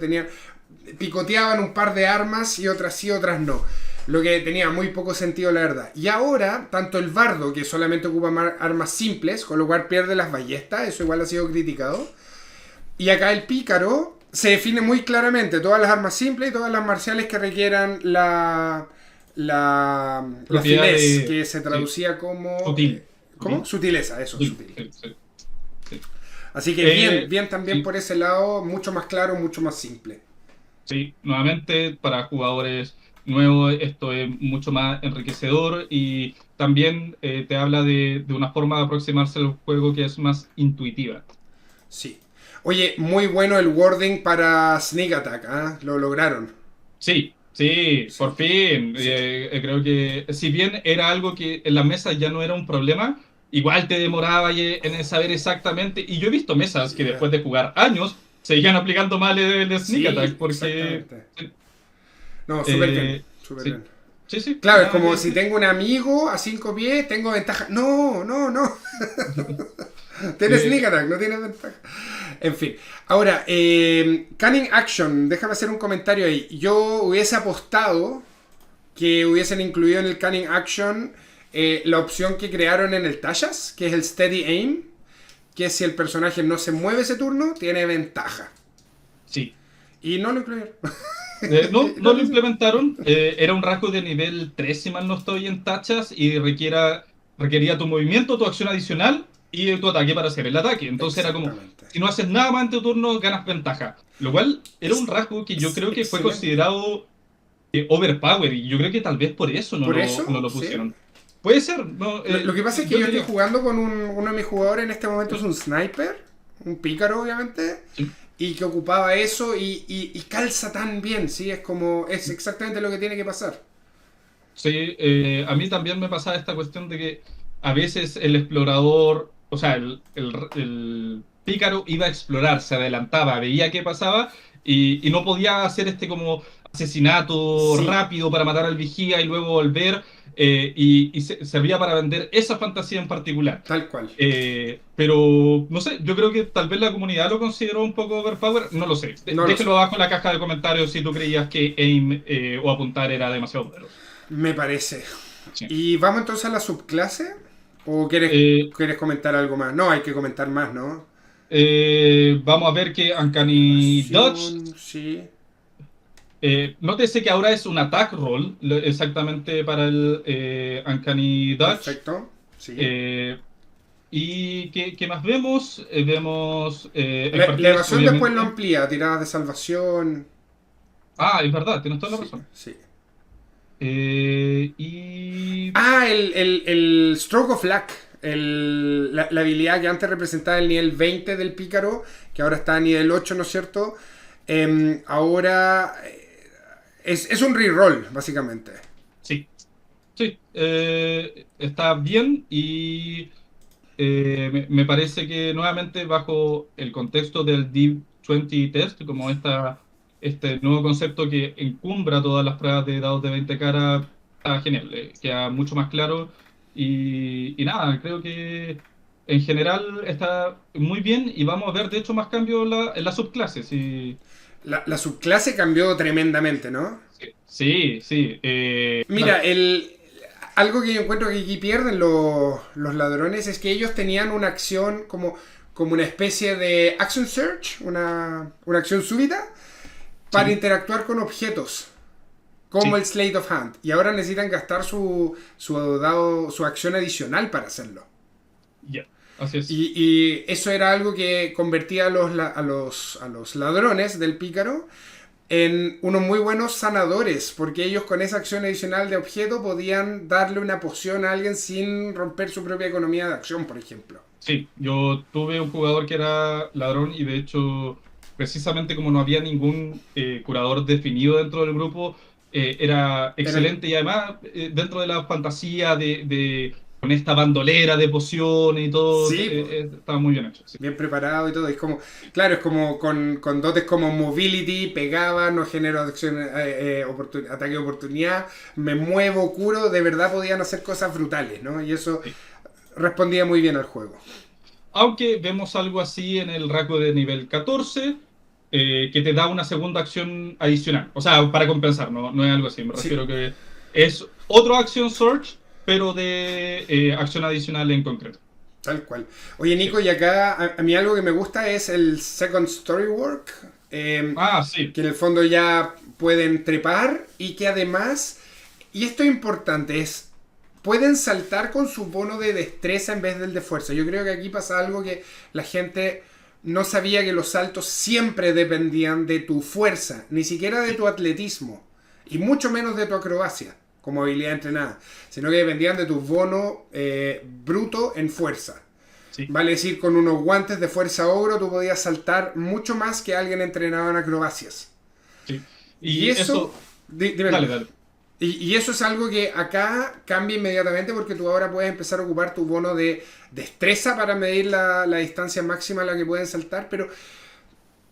Speaker 2: picoteaban un par de armas y otras sí, otras no. Lo que tenía muy poco sentido, la verdad. Y ahora, tanto el bardo, que solamente ocupa armas simples, con lo cual pierde las ballestas, eso igual ha sido criticado. Y acá el pícaro se define muy claramente todas las armas simples y todas las marciales que requieran la
Speaker 1: Propiedad
Speaker 2: finesse,
Speaker 1: de.
Speaker 2: que se
Speaker 1: Sí,
Speaker 2: traducía como...
Speaker 1: sutil.
Speaker 2: ¿Cómo?
Speaker 1: Sutil.
Speaker 2: Sutileza, eso,
Speaker 1: Sutil.
Speaker 2: sutil.
Speaker 1: Sí, sí, sí.
Speaker 2: Así que bien,
Speaker 1: Eh,
Speaker 2: bien también
Speaker 1: sí,
Speaker 2: por ese lado, mucho más claro, mucho más simple.
Speaker 1: sí. Nuevamente, para jugadores nuevos, esto es mucho más enriquecedor y también te habla de una forma de aproximarse al juego que es más intuitiva.
Speaker 2: Sí. Oye, muy bueno el wording para Sneak Attack, ¿ah? Lo lograron.
Speaker 1: Sí, Sí,
Speaker 2: Sí,
Speaker 1: por fin.
Speaker 2: sí.
Speaker 1: Creo que si bien era algo que en las mesas ya no era un problema, igual te demoraba en saber exactamente. Y yo he visto mesas que
Speaker 2: Ya.
Speaker 1: después de jugar años seguían aplicando mal el sneak attack
Speaker 2: Sí,
Speaker 1: porque...
Speaker 2: exactamente. No, súper bien,
Speaker 1: eh,
Speaker 2: súper
Speaker 1: sí,
Speaker 2: bien.
Speaker 1: sí, sí,
Speaker 2: Claro, es
Speaker 1: nada que
Speaker 2: como si
Speaker 1: decir.
Speaker 2: tengo un amigo a 5 pies, tengo ventaja. No, no, no. Tienes sneak
Speaker 1: Eh,
Speaker 2: attack, no tienes ventaja. En fin. Ahora, Cunning Action, déjame hacer un comentario ahí. Yo hubiese apostado que hubiesen incluido en el Cunning Action la opción que crearon en el Tashas, que es el Steady Aim, que es si el personaje no se mueve ese turno, tiene ventaja.
Speaker 1: sí.
Speaker 2: Y no lo incluyeron.
Speaker 1: No,
Speaker 2: No
Speaker 1: no
Speaker 2: lo
Speaker 1: lo
Speaker 2: hicieron.
Speaker 1: implementaron. Era un rasgo de nivel 3 si mal no estoy, en tachas, y requería tu movimiento, tu acción adicional y tu ataque para hacer el ataque. Entonces era como,
Speaker 2: Exactamente.
Speaker 1: si no haces nada más en tu turno, ganas ventaja. Lo cual era un
Speaker 2: Es,
Speaker 1: rasgo que yo
Speaker 2: es
Speaker 1: creo que fue
Speaker 2: excelente.
Speaker 1: considerado overpower, y yo creo que tal vez por eso no
Speaker 2: Por
Speaker 1: no
Speaker 2: eso,
Speaker 1: lo
Speaker 2: sí.
Speaker 1: pusieron. Puede ser, no,
Speaker 2: Lo que pasa es que
Speaker 1: yo
Speaker 2: yo estoy
Speaker 1: diría.
Speaker 2: jugando con uno de mis jugadores en este momento, es un sniper, un pícaro obviamente,
Speaker 1: Sí.
Speaker 2: y que ocupaba eso y calza tan bien, ¿sí? Es como, es exactamente lo que tiene que pasar.
Speaker 1: Sí, a mí también me pasaba esta cuestión de que a veces el explorador, o sea, el pícaro iba a explorar, se adelantaba, veía qué pasaba y no podía hacer este como asesinato
Speaker 2: Sí,
Speaker 1: rápido para matar al vigía y luego volver, servía para vender esa fantasía en particular.
Speaker 2: tal cual.
Speaker 1: Pero no sé, yo creo que tal vez la comunidad lo consideró un poco overpower, no lo sé.
Speaker 2: No lo sé.
Speaker 1: Déjelo abajo en la caja de comentarios si tú creías que aim o apuntar era demasiado poderoso.
Speaker 2: Me parece.
Speaker 1: Sí.
Speaker 2: ¿Y vamos entonces a la subclase? ¿O
Speaker 1: Eh,
Speaker 2: quieres comentar algo más? No, hay que comentar más, ¿no?
Speaker 1: vamos a ver que Uncanny Dodge.
Speaker 2: Evasión, sí.
Speaker 1: Nótese que ahora es un attack roll, exactamente para el Uncanny Dodge.
Speaker 2: Perfecto. Sí.
Speaker 1: Eh, ¿Y qué más vemos? Vemos
Speaker 2: La
Speaker 1: expertise,
Speaker 2: evasión después lo
Speaker 1: obviamente.
Speaker 2: amplía, tiradas de salvación.
Speaker 1: Ah, es verdad, tienes toda la
Speaker 2: Sí,
Speaker 1: razón.
Speaker 2: sí.
Speaker 1: Y...
Speaker 2: Ah, el Stroke of Luck. La habilidad que antes representaba el nivel 20 del pícaro, que ahora está a nivel 8, ¿no es cierto? Ahora es un reroll, básicamente.
Speaker 1: Sí, sí, está bien y me parece que nuevamente bajo el contexto del Deep 20 Test, como este nuevo concepto que encumbra todas las pruebas de dados de 20 caras, está genial, queda mucho más claro y nada, creo que en general está muy bien y vamos a ver de hecho más cambios en las subclases.
Speaker 2: La subclase cambió tremendamente, ¿no?
Speaker 1: Sí, sí.
Speaker 2: Mira, algo que yo encuentro que aquí pierden los ladrones es que ellos tenían una acción como una especie de action search, una acción súbita, para
Speaker 1: Sí,
Speaker 2: interactuar con objetos, como
Speaker 1: sí,
Speaker 2: el Slate of Hand. Y ahora necesitan gastar su acción adicional para hacerlo.
Speaker 1: ya, así es.
Speaker 2: Y eso era algo que convertía a los ladrones del pícaro en unos muy buenos sanadores, porque ellos con esa acción adicional de objeto podían darle una poción a alguien sin romper su propia economía de acción, por ejemplo.
Speaker 1: Sí, yo tuve un jugador que era ladrón y de hecho, precisamente como no había ningún curador definido dentro del grupo, era
Speaker 2: Eran,
Speaker 1: excelente y además dentro de la fantasía con esta bandolera de pociones y todo,
Speaker 2: sí, po,
Speaker 1: estaba muy bien hecho. Sí,
Speaker 2: bien preparado y todo. Es como, claro, es como con dotes como mobility, pegaba, no genero ataque de oportunidad, me muevo, curo, de verdad podían hacer cosas brutales, ¿no? Y eso
Speaker 1: sí.
Speaker 2: respondía muy bien al juego.
Speaker 1: Aunque vemos algo así en el rango de nivel 14, que te da una segunda acción adicional. O sea, para compensar, no es algo así. Me
Speaker 2: Sí,
Speaker 1: refiero que es otro Action Search, pero de acción adicional en concreto.
Speaker 2: tal cual. Oye,
Speaker 1: Sí.
Speaker 2: Nico, y acá a mí algo que me gusta es el Second Story Work,
Speaker 1: Ah, sí,
Speaker 2: que en el fondo ya pueden trepar y que además, y esto es importante, pueden saltar con su bono de destreza en vez del de fuerza. Yo creo que aquí pasa algo que la gente no sabía, que los saltos siempre dependían de tu fuerza, ni siquiera de
Speaker 1: sí,
Speaker 2: tu atletismo, y mucho menos de tu acrobacia como habilidad entrenada, sino que dependían de tu bono bruto en fuerza.
Speaker 1: sí,
Speaker 2: Vale decir, con unos guantes de fuerza ogro tú podías saltar mucho más que alguien entrenado en acrobacias.
Speaker 1: sí.
Speaker 2: Y
Speaker 1: Y
Speaker 2: eso,
Speaker 1: eso.
Speaker 2: Dímelo.
Speaker 1: Dale, dale.
Speaker 2: Y eso es algo que acá cambia inmediatamente porque tú ahora puedes empezar a ocupar tu bono de destreza para medir la distancia máxima a la que pueden saltar, pero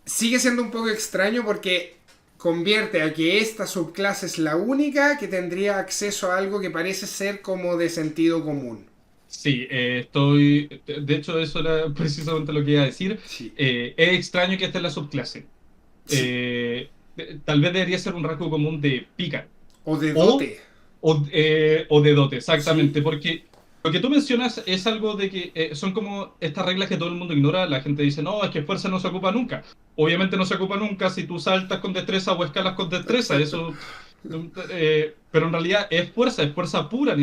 Speaker 2: sigue siendo un poco extraño porque convierte a que esta subclase es la única que tendría acceso a algo que parece ser como de sentido común.
Speaker 1: Sí, estoy. De hecho, eso era precisamente lo que iba a decir.
Speaker 2: Sí,
Speaker 1: Es extraño que esté en la subclase.
Speaker 2: sí.
Speaker 1: Tal vez debería ser un rasgo común de pícaro.
Speaker 2: O de
Speaker 1: O,
Speaker 2: dote.
Speaker 1: o de dote,
Speaker 2: Sí,
Speaker 1: exactamente. Porque lo que tú mencionas es algo de que son como estas reglas que todo el mundo ignora. La gente dice, no, es que fuerza no se ocupa nunca. Obviamente no se ocupa nunca si tú saltas con destreza o escalas con destreza.
Speaker 2: exacto.
Speaker 1: Eso. Pero en realidad es fuerza pura.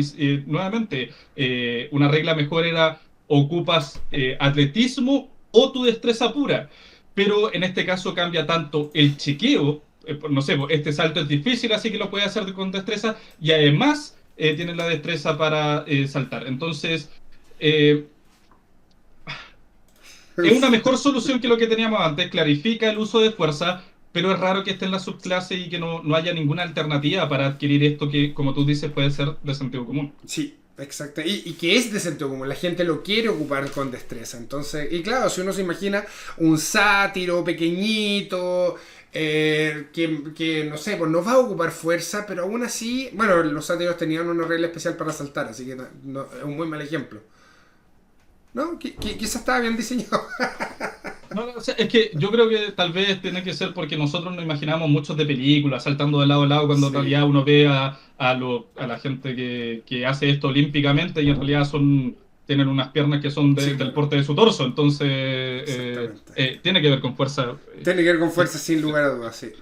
Speaker 1: Nuevamente, una regla mejor era ocupas atletismo o tu destreza pura. Pero en este caso cambia tanto el chequeo, no sé, este salto es difícil, así que lo puedes hacer con destreza, y además tienes la destreza para saltar. Entonces, eh, es una mejor solución que lo que teníamos antes, clarifica el uso de fuerza, pero es raro que esté en la subclase y que no haya ninguna alternativa para adquirir esto que, como tú dices, puede ser de sentido común.
Speaker 2: Sí, exacto. Y que es de sentido común. La gente lo quiere ocupar con destreza. Entonces, y claro, si uno se imagina un sátiro pequeñito, que no sé, pues no va a ocupar fuerza, pero aún así, bueno, los sátiros tenían una regla especial para saltar, así que es un muy mal ejemplo. ¿No? Quizás estaba bien diseñado.
Speaker 1: No, no, o sea, es que yo creo que tal vez tiene que ser porque nosotros nos imaginamos muchos de películas, saltando de lado a lado, cuando en
Speaker 2: Sí,
Speaker 1: realidad uno ve a la gente que hace esto olímpicamente y en realidad tienen unas piernas que son
Speaker 2: sí,
Speaker 1: del
Speaker 2: claro.
Speaker 1: porte de su torso, entonces
Speaker 2: Exactamente.
Speaker 1: tiene que ver con fuerza.
Speaker 2: Tiene que ver con
Speaker 1: Y,
Speaker 2: fuerza sin lugar a dudas, sí.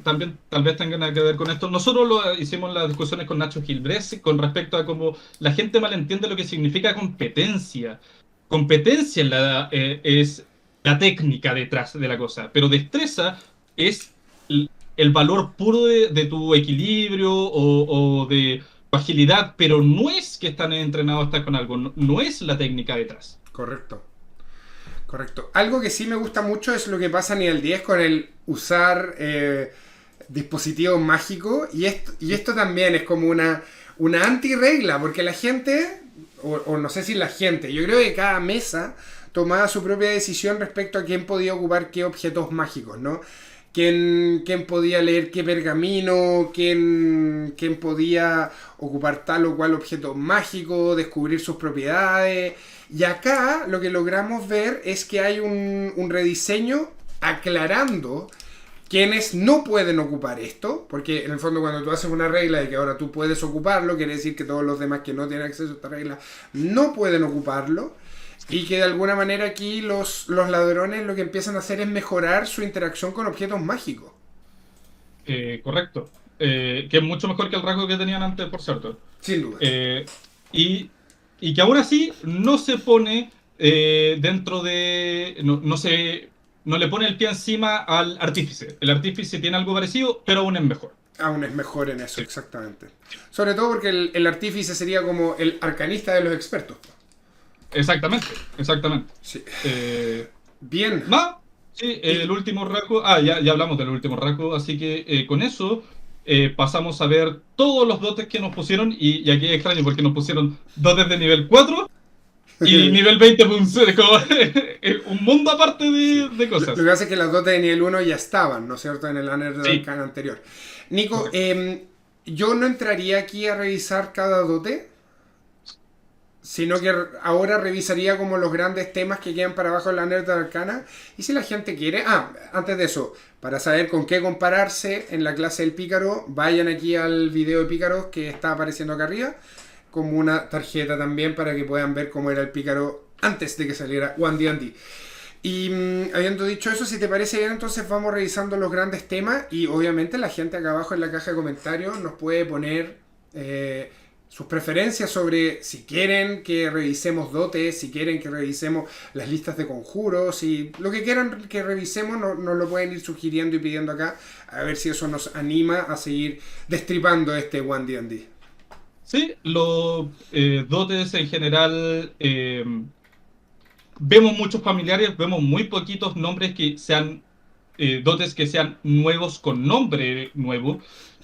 Speaker 1: también tal vez tengan que ver con esto. Nosotros lo hicimos las discusiones con Nacho Gilbres con respecto a cómo la gente malentiende lo que significa competencia. Competencia es la técnica detrás de la cosa, pero destreza es el valor puro de tu equilibrio o de tu agilidad, pero no es que están entrenados a estar con algo, no es la técnica detrás.
Speaker 2: Correcto. Correcto. Algo que sí me gusta mucho es lo que pasa en nivel 10 con el usar dispositivos mágicos. Y esto también es como una anti-regla, porque la gente, o no sé si la gente, yo creo que cada mesa tomaba su propia decisión respecto a quién podía ocupar qué objetos mágicos, ¿no? Quién podía leer qué pergamino, quién podía ocupar tal o cual objeto mágico, descubrir sus propiedades. Y acá lo que logramos ver es que hay un rediseño aclarando quienes no pueden ocupar esto, porque en el fondo cuando tú haces una regla de que ahora tú puedes ocuparlo, quiere decir que todos los demás que no tienen acceso a esta regla no pueden ocuparlo. Y que de alguna manera aquí los ladrones lo que empiezan a hacer es mejorar su interacción con objetos mágicos.
Speaker 1: Correcto. Que es mucho mejor que el rasgo que tenían antes, por cierto.
Speaker 2: Sin dudas.
Speaker 1: Eh, y, y que aún así no se pone dentro de. No le pone el pie encima al artífice. El artífice tiene algo parecido, pero aún es mejor.
Speaker 2: Aún es mejor en eso,
Speaker 1: Sí,
Speaker 2: exactamente. Sobre todo porque el artífice sería como el arcanista de los expertos.
Speaker 1: exactamente, exactamente.
Speaker 2: Sí.
Speaker 1: Eh,
Speaker 2: Bien.
Speaker 1: no, sí, el
Speaker 2: Y
Speaker 1: último rasgo. Ah, ya hablamos del último rasgo, así que con eso pasamos a ver todos los dotes que nos pusieron. Y aquí es extraño porque nos pusieron dotes de nivel 4 y nivel 20 fue como, un mundo aparte
Speaker 2: sí.
Speaker 1: de
Speaker 2: Lo que
Speaker 1: cosas.
Speaker 2: pasa es que las dotes de nivel 1 ya estaban, ¿no es cierto?, en el Anner de
Speaker 1: Sí,
Speaker 2: Arcana anterior. Nico,
Speaker 1: correcto.
Speaker 2: yo no entraría aquí a revisar cada dote, sino que ahora revisaría como los grandes temas que quedan para abajo de la Nerd Arcana. Y si la gente quiere, antes de eso, para saber con qué compararse en la clase del pícaro, vayan aquí al video de pícaros que está apareciendo acá arriba, como una tarjeta también para que puedan ver cómo era el pícaro antes de que saliera One D&D. Y habiendo dicho eso, si te parece bien, entonces vamos revisando los grandes temas y obviamente la gente acá abajo en la caja de comentarios nos puede poner sus preferencias sobre si quieren que revisemos dotes, si quieren que revisemos las listas de conjuros, si lo que quieran que revisemos nos lo pueden ir sugiriendo y pidiendo acá, a ver si eso nos anima a seguir destripando este One D&D.
Speaker 1: Sí, los dotes en general, vemos muchos familiares, vemos muy poquitos nombres que sean dotes que sean nuevos con nombre nuevo.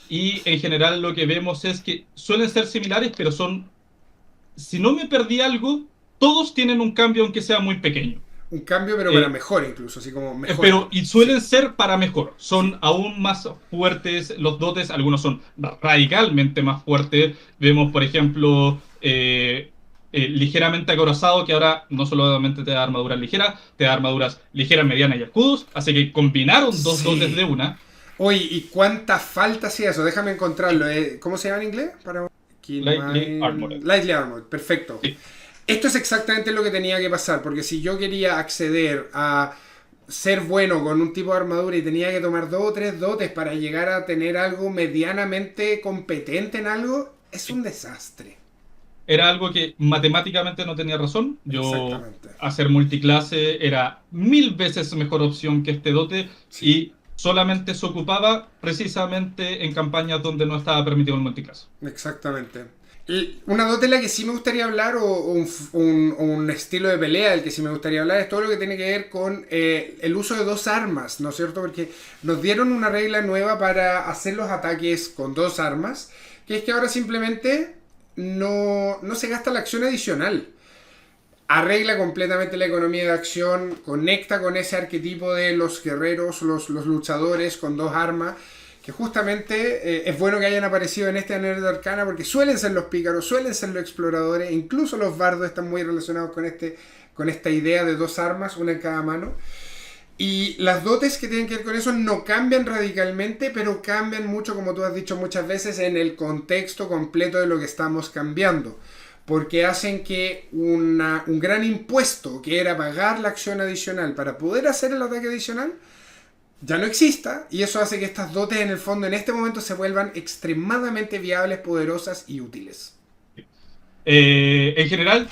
Speaker 1: Y en general lo que vemos es que suelen ser similares, pero son, si no me perdí algo, todos tienen un cambio aunque sea muy pequeño.
Speaker 2: Un cambio, pero para
Speaker 1: Eh,
Speaker 2: mejor incluso, así como
Speaker 1: pero,
Speaker 2: mejor.
Speaker 1: y
Speaker 2: Sí,
Speaker 1: suelen ser para mejor,
Speaker 2: sí.
Speaker 1: son aún más fuertes los dotes, algunos son radicalmente más fuertes. Vemos, por ejemplo, ligeramente acorazado, que ahora no solamente te da armaduras ligeras, te da armaduras ligeras, medianas y escudos, así que combinaron dos dotes de
Speaker 2: Sí.
Speaker 1: una.
Speaker 2: Oye, ¿y cuánta falta hacía eso? Déjame encontrarlo. ¿Cómo se llama en inglés? Para...
Speaker 1: Lightly Armored.
Speaker 2: Lightly Armored, perfecto.
Speaker 1: Sí.
Speaker 2: Esto es exactamente lo que tenía que pasar, porque si yo quería acceder a ser bueno con un tipo de armadura y tenía que tomar 2 o 3 dotes para llegar a tener algo medianamente competente en algo, es un desastre.
Speaker 1: Era algo que matemáticamente no tenía razón. Yo
Speaker 2: Exactamente.
Speaker 1: hacer multiclase era 1000 veces mejor opción que este dote
Speaker 2: Sí,
Speaker 1: y solamente se ocupaba precisamente en campañas donde no estaba permitido el multiclase.
Speaker 2: exactamente. Y una dote de la que sí me gustaría hablar, o un estilo de pelea del que sí me gustaría hablar, es todo lo que tiene que ver con el uso de 2 armas, ¿no es cierto? Porque nos dieron una regla nueva para hacer los ataques con 2 armas, que es que ahora simplemente no se gasta la acción adicional. Arregla completamente la economía de acción, conecta con ese arquetipo de los guerreros, los luchadores con 2 armas, que justamente es bueno que hayan aparecido en este anillo de Arcana porque suelen ser los pícaros, suelen ser los exploradores, incluso los bardos están muy relacionados con esta idea de 2 armas, una en cada mano. Y las dotes que tienen que ver con eso no cambian radicalmente, pero cambian mucho, como tú has dicho muchas veces, en el contexto completo de lo que estamos cambiando. Porque hacen que un gran impuesto, que era pagar la acción adicional para poder hacer el ataque adicional, ya no exista. Y eso hace que estas dotes en el fondo en este momento se vuelvan extremadamente viables, poderosas y útiles.
Speaker 1: En general,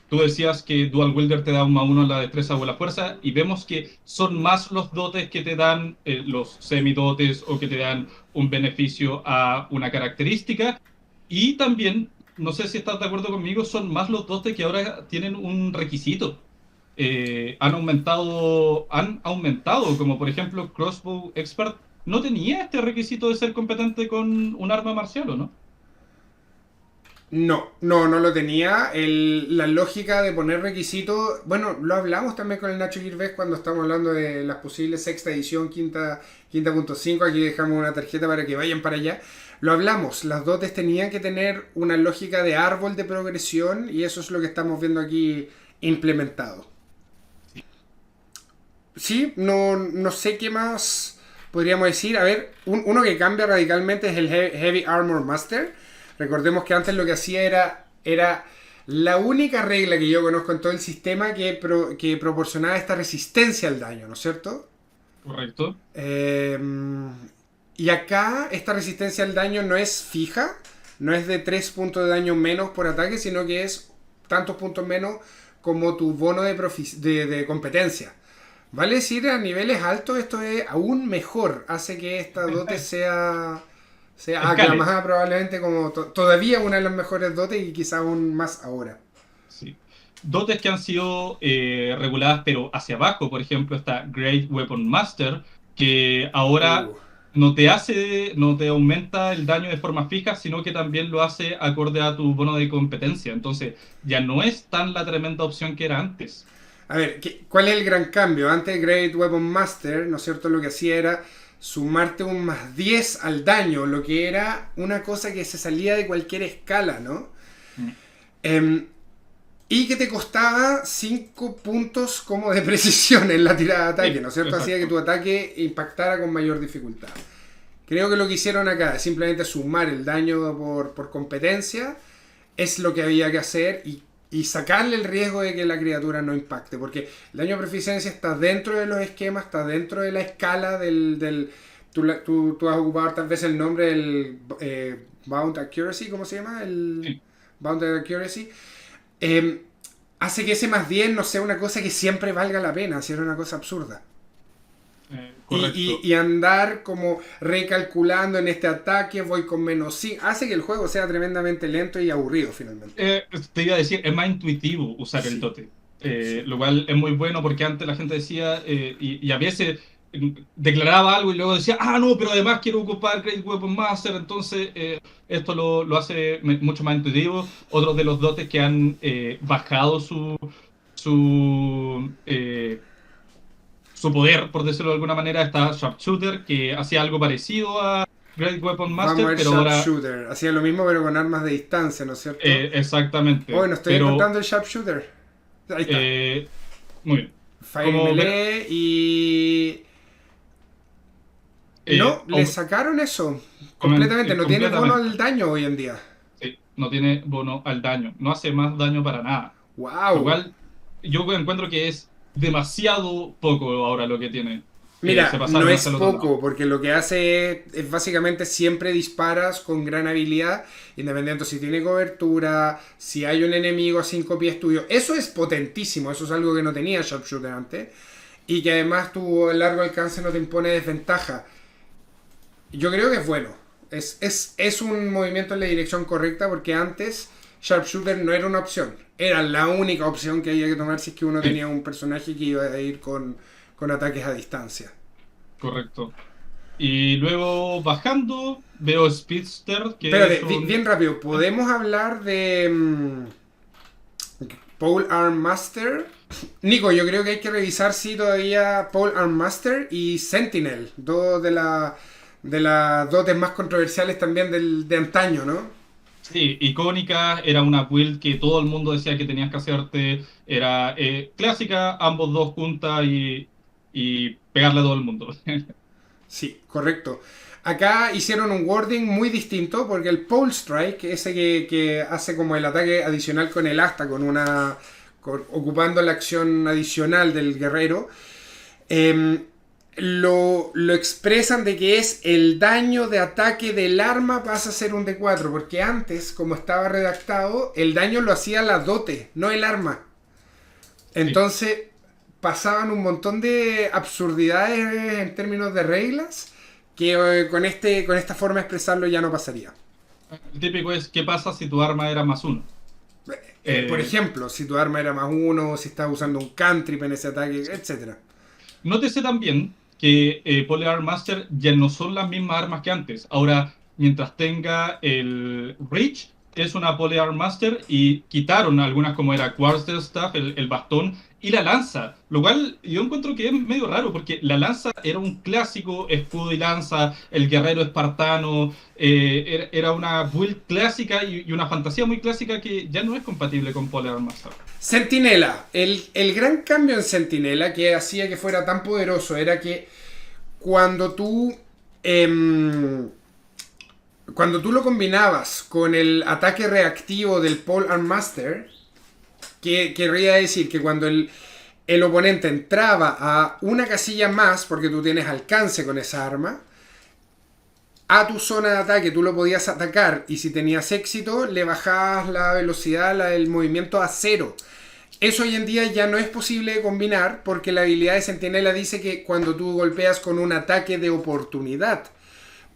Speaker 1: tú decías que Dual Wielder te da un +1 en la destreza o la fuerza, y vemos que son más los dotes que te dan los semidotes o que te dan un beneficio a una característica. Y también, no sé si estás de acuerdo conmigo, son más los dotes que ahora tienen un requisito. Han aumentado, como por ejemplo Crossbow Expert no tenía este requisito de ser competente con un arma marcial, ¿o no?
Speaker 2: No lo tenía. La lógica de poner requisitos, bueno, lo hablamos también con el Nacho Girvés cuando estamos hablando de las posibles sexta edición, quinta punto cinco. Aquí dejamos una tarjeta para que vayan para allá. Lo hablamos, las dotes tenían que tener una lógica de árbol de progresión y eso es lo que estamos viendo aquí implementado. Sí, no sé qué más podríamos decir. A ver, uno que cambia radicalmente es el Heavy Armor Master. Recordemos que antes lo que hacía era la única regla que yo conozco en todo el sistema que proporcionaba esta resistencia al daño, ¿no es cierto?
Speaker 1: Correcto.
Speaker 2: Eh, y acá esta resistencia al daño no es fija, no es de 3 puntos de daño menos por ataque, sino que es tantos puntos menos como tu bono de competencia. Vale decir, a niveles altos esto es aún mejor, hace que esta dote sea
Speaker 1: Escale.
Speaker 2: aclamada probablemente como todavía una de las mejores dotes y quizá aún más ahora.
Speaker 1: Sí. Dotes que han sido reguladas, pero hacia abajo. Por ejemplo, está Great Weapon Master, que
Speaker 2: Uh,
Speaker 1: ahora no te aumenta el daño de forma fija, sino que también lo hace acorde a tu bono de competencia. Entonces, ya no es tan la tremenda opción que era antes.
Speaker 2: A ver, ¿cuál es el gran cambio? Antes Great Weapon Master, ¿no es cierto? Lo que hacía era sumarte un +10 al daño, lo que era una cosa que se salía de cualquier escala, ¿no?
Speaker 1: Mm.
Speaker 2: Em, y que te costaba 5 puntos como de precisión en la tirada de ataque,
Speaker 1: Sí,
Speaker 2: ¿no es cierto? Hacía que
Speaker 1: exacto.
Speaker 2: tu ataque impactara con mayor dificultad. Creo que lo que hicieron acá es simplemente sumar el daño por competencia, es lo que había que hacer y sacarle el riesgo de que la criatura no impacte, porque el daño de proficiencia está dentro de los esquemas, está dentro de la escala tú has ocupado tal vez el nombre del Bound Accuracy, ¿cómo se llama? El
Speaker 1: Sí,
Speaker 2: Bounded Accuracy. Eh, hace que ese +10 no sea una cosa que siempre valga la pena, si era una cosa absurda.
Speaker 1: correcto.
Speaker 2: Y andar como recalculando en este ataque, voy con -5, hace que el juego sea tremendamente lento y aburrido finalmente.
Speaker 1: Te iba a decir, es más intuitivo usar el
Speaker 2: Sí,
Speaker 1: dote.
Speaker 2: sí.
Speaker 1: Lo cual es muy bueno porque antes la gente decía, y a veces declaraba algo y luego decía, ah, no, pero además quiero ocupar Great Weapon Master, entonces esto lo hace mucho más intuitivo. Otros de los dotes que han bajado su, eh, su poder, por decirlo de alguna manera, está Sharpshooter, que hacía algo parecido a Great Weapon
Speaker 2: Vamos a
Speaker 1: Master,
Speaker 2: ver
Speaker 1: pero ahora
Speaker 2: Sharpshooter. Hacía lo mismo pero con armas de distancia, ¿no es cierto?
Speaker 1: exactamente,
Speaker 2: Oh, no estoy
Speaker 1: pero
Speaker 2: encontrando el Sharpshooter. Ahí está.
Speaker 1: eh, muy bien.
Speaker 2: Fire y
Speaker 1: Como ver,
Speaker 2: Melee y... No, le
Speaker 1: au-
Speaker 2: sacaron eso. Completamente. No tiene bono
Speaker 1: completamente.
Speaker 2: al daño hoy en día.
Speaker 1: Sí, no tiene bono al daño, no hace más daño para nada. Lo
Speaker 2: ¡Wow!
Speaker 1: cual yo encuentro que es demasiado poco ahora lo que tiene. Se
Speaker 2: Mira, no
Speaker 1: pasaron
Speaker 2: es
Speaker 1: hacia el otro lado.
Speaker 2: poco, porque lo que hace es básicamente siempre disparas con gran habilidad, independiente si tiene cobertura, si hay un enemigo a 5 pies tuyo. Eso es potentísimo, eso es algo que no tenía Sharpshooter antes. Y que además tu largo alcance no te impone desventaja. Yo creo que es bueno. Es un movimiento en la dirección correcta porque antes Sharpshooter no era una opción. Era la única opción que había que tomar si es que uno
Speaker 1: Sí,
Speaker 2: tenía un personaje que iba a ir con ataques a distancia.
Speaker 1: correcto. Y luego bajando veo Speedster, que
Speaker 2: Espérate,
Speaker 1: es un...
Speaker 2: bien rápido. ¿Podemos hablar de Pole Arm Master? Nico, yo creo que hay que revisar si todavía Pole Arm Master y Sentinel, dos de las dotes más controversiales también de antaño, ¿no?
Speaker 1: Sí, icónica, era una build que todo el mundo decía que tenías que hacerte, era clásica, ambos dos juntas y pegarle a todo el mundo.
Speaker 2: Sí, correcto. Acá hicieron un wording muy distinto porque el Pole Strike, ese que hace como el ataque adicional con el asta, ocupando la acción adicional del guerrero, eh, lo expresan de que es el daño de ataque del arma pasa a ser un D4, porque antes, como estaba redactado, el daño lo hacía la dote, no el arma.
Speaker 1: Sí.
Speaker 2: Entonces pasaban un montón de absurdidades en términos de reglas que con esta forma de expresarlo ya no pasaría.
Speaker 1: El típico es, ¿qué pasa si tu arma era más uno?
Speaker 2: Por
Speaker 1: Eh,
Speaker 2: ejemplo, si tu arma era más uno, si estás usando un cantrip en ese ataque, etcétera.
Speaker 1: Nótese también que Polearm Master ya no son las mismas armas que antes. Ahora, mientras tenga el Reach, es una Polearm Master y quitaron algunas como era Quarter Staff, el bastón y la lanza. Lo cual yo encuentro que es medio raro porque la lanza era un clásico escudo y lanza, el guerrero espartano, era una build clásica y una fantasía muy clásica que ya no es compatible con Polearm Master.
Speaker 2: Sentinela. El gran cambio en Sentinela que hacía que fuera tan poderoso era que cuando tú. em, cuando tú lo combinabas con el ataque reactivo del Pole Arm Master, que querría decir que cuando el oponente entraba a una casilla más, porque tú tienes alcance con esa arma, a tu zona de ataque tú lo podías atacar y si tenías éxito le bajabas la velocidad, el movimiento a cero. Eso hoy en día ya no es posible de combinar porque la habilidad de Centinela dice que cuando tú golpeas con un ataque de oportunidad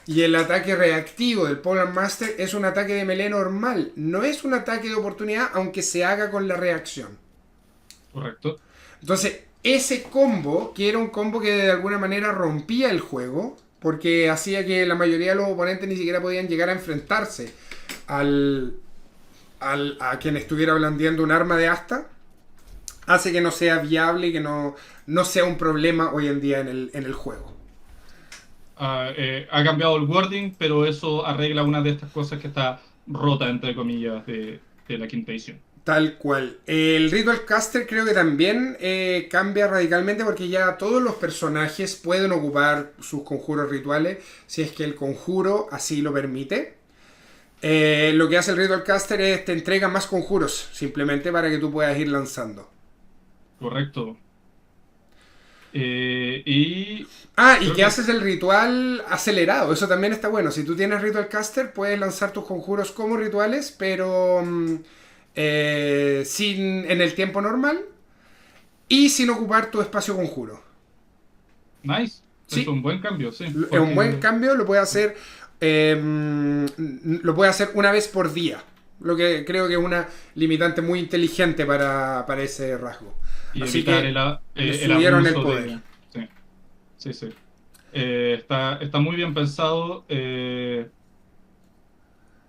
Speaker 2: y el ataque reactivo del Polar Master es un ataque de melee normal, no es un ataque de oportunidad aunque se haga con la reacción.
Speaker 1: ¿Correcto?
Speaker 2: Entonces, ese combo, que era un combo que de alguna manera rompía el juego, porque hacía que la mayoría de los oponentes ni siquiera podían llegar a enfrentarse al, a quien estuviera blandiendo un arma de asta, hace que no sea viable y que no sea un problema hoy en día en el juego.
Speaker 1: Ha cambiado el wording, pero eso arregla una de estas cosas que está rota, entre comillas, de la quinta edición.
Speaker 2: Tal cual. El Ritual Caster creo que también cambia radicalmente porque ya todos los personajes pueden ocupar sus conjuros rituales si es que el conjuro así lo permite. Lo que hace el Ritual Caster es te entrega más conjuros simplemente para que tú puedas ir lanzando.
Speaker 1: Correcto. Y
Speaker 2: Ah, y
Speaker 1: creo
Speaker 2: que
Speaker 1: que
Speaker 2: haces el ritual acelerado. Eso también está bueno. Si tú tienes Ritual Caster, puedes lanzar tus conjuros como rituales, pero sin en el tiempo normal y sin ocupar tu espacio conjuro.
Speaker 1: nice. Es
Speaker 2: Sí,
Speaker 1: un buen cambio, sí.
Speaker 2: es un buen
Speaker 1: Porque
Speaker 2: cambio. Lo puede hacer una vez por día. Lo que creo que es una limitante muy inteligente para ese rasgo.
Speaker 1: y
Speaker 2: Así
Speaker 1: evitar
Speaker 2: que le
Speaker 1: el
Speaker 2: subieron el
Speaker 1: abuso
Speaker 2: poder.
Speaker 1: de. Sí. sí, sí. Está muy bien pensado.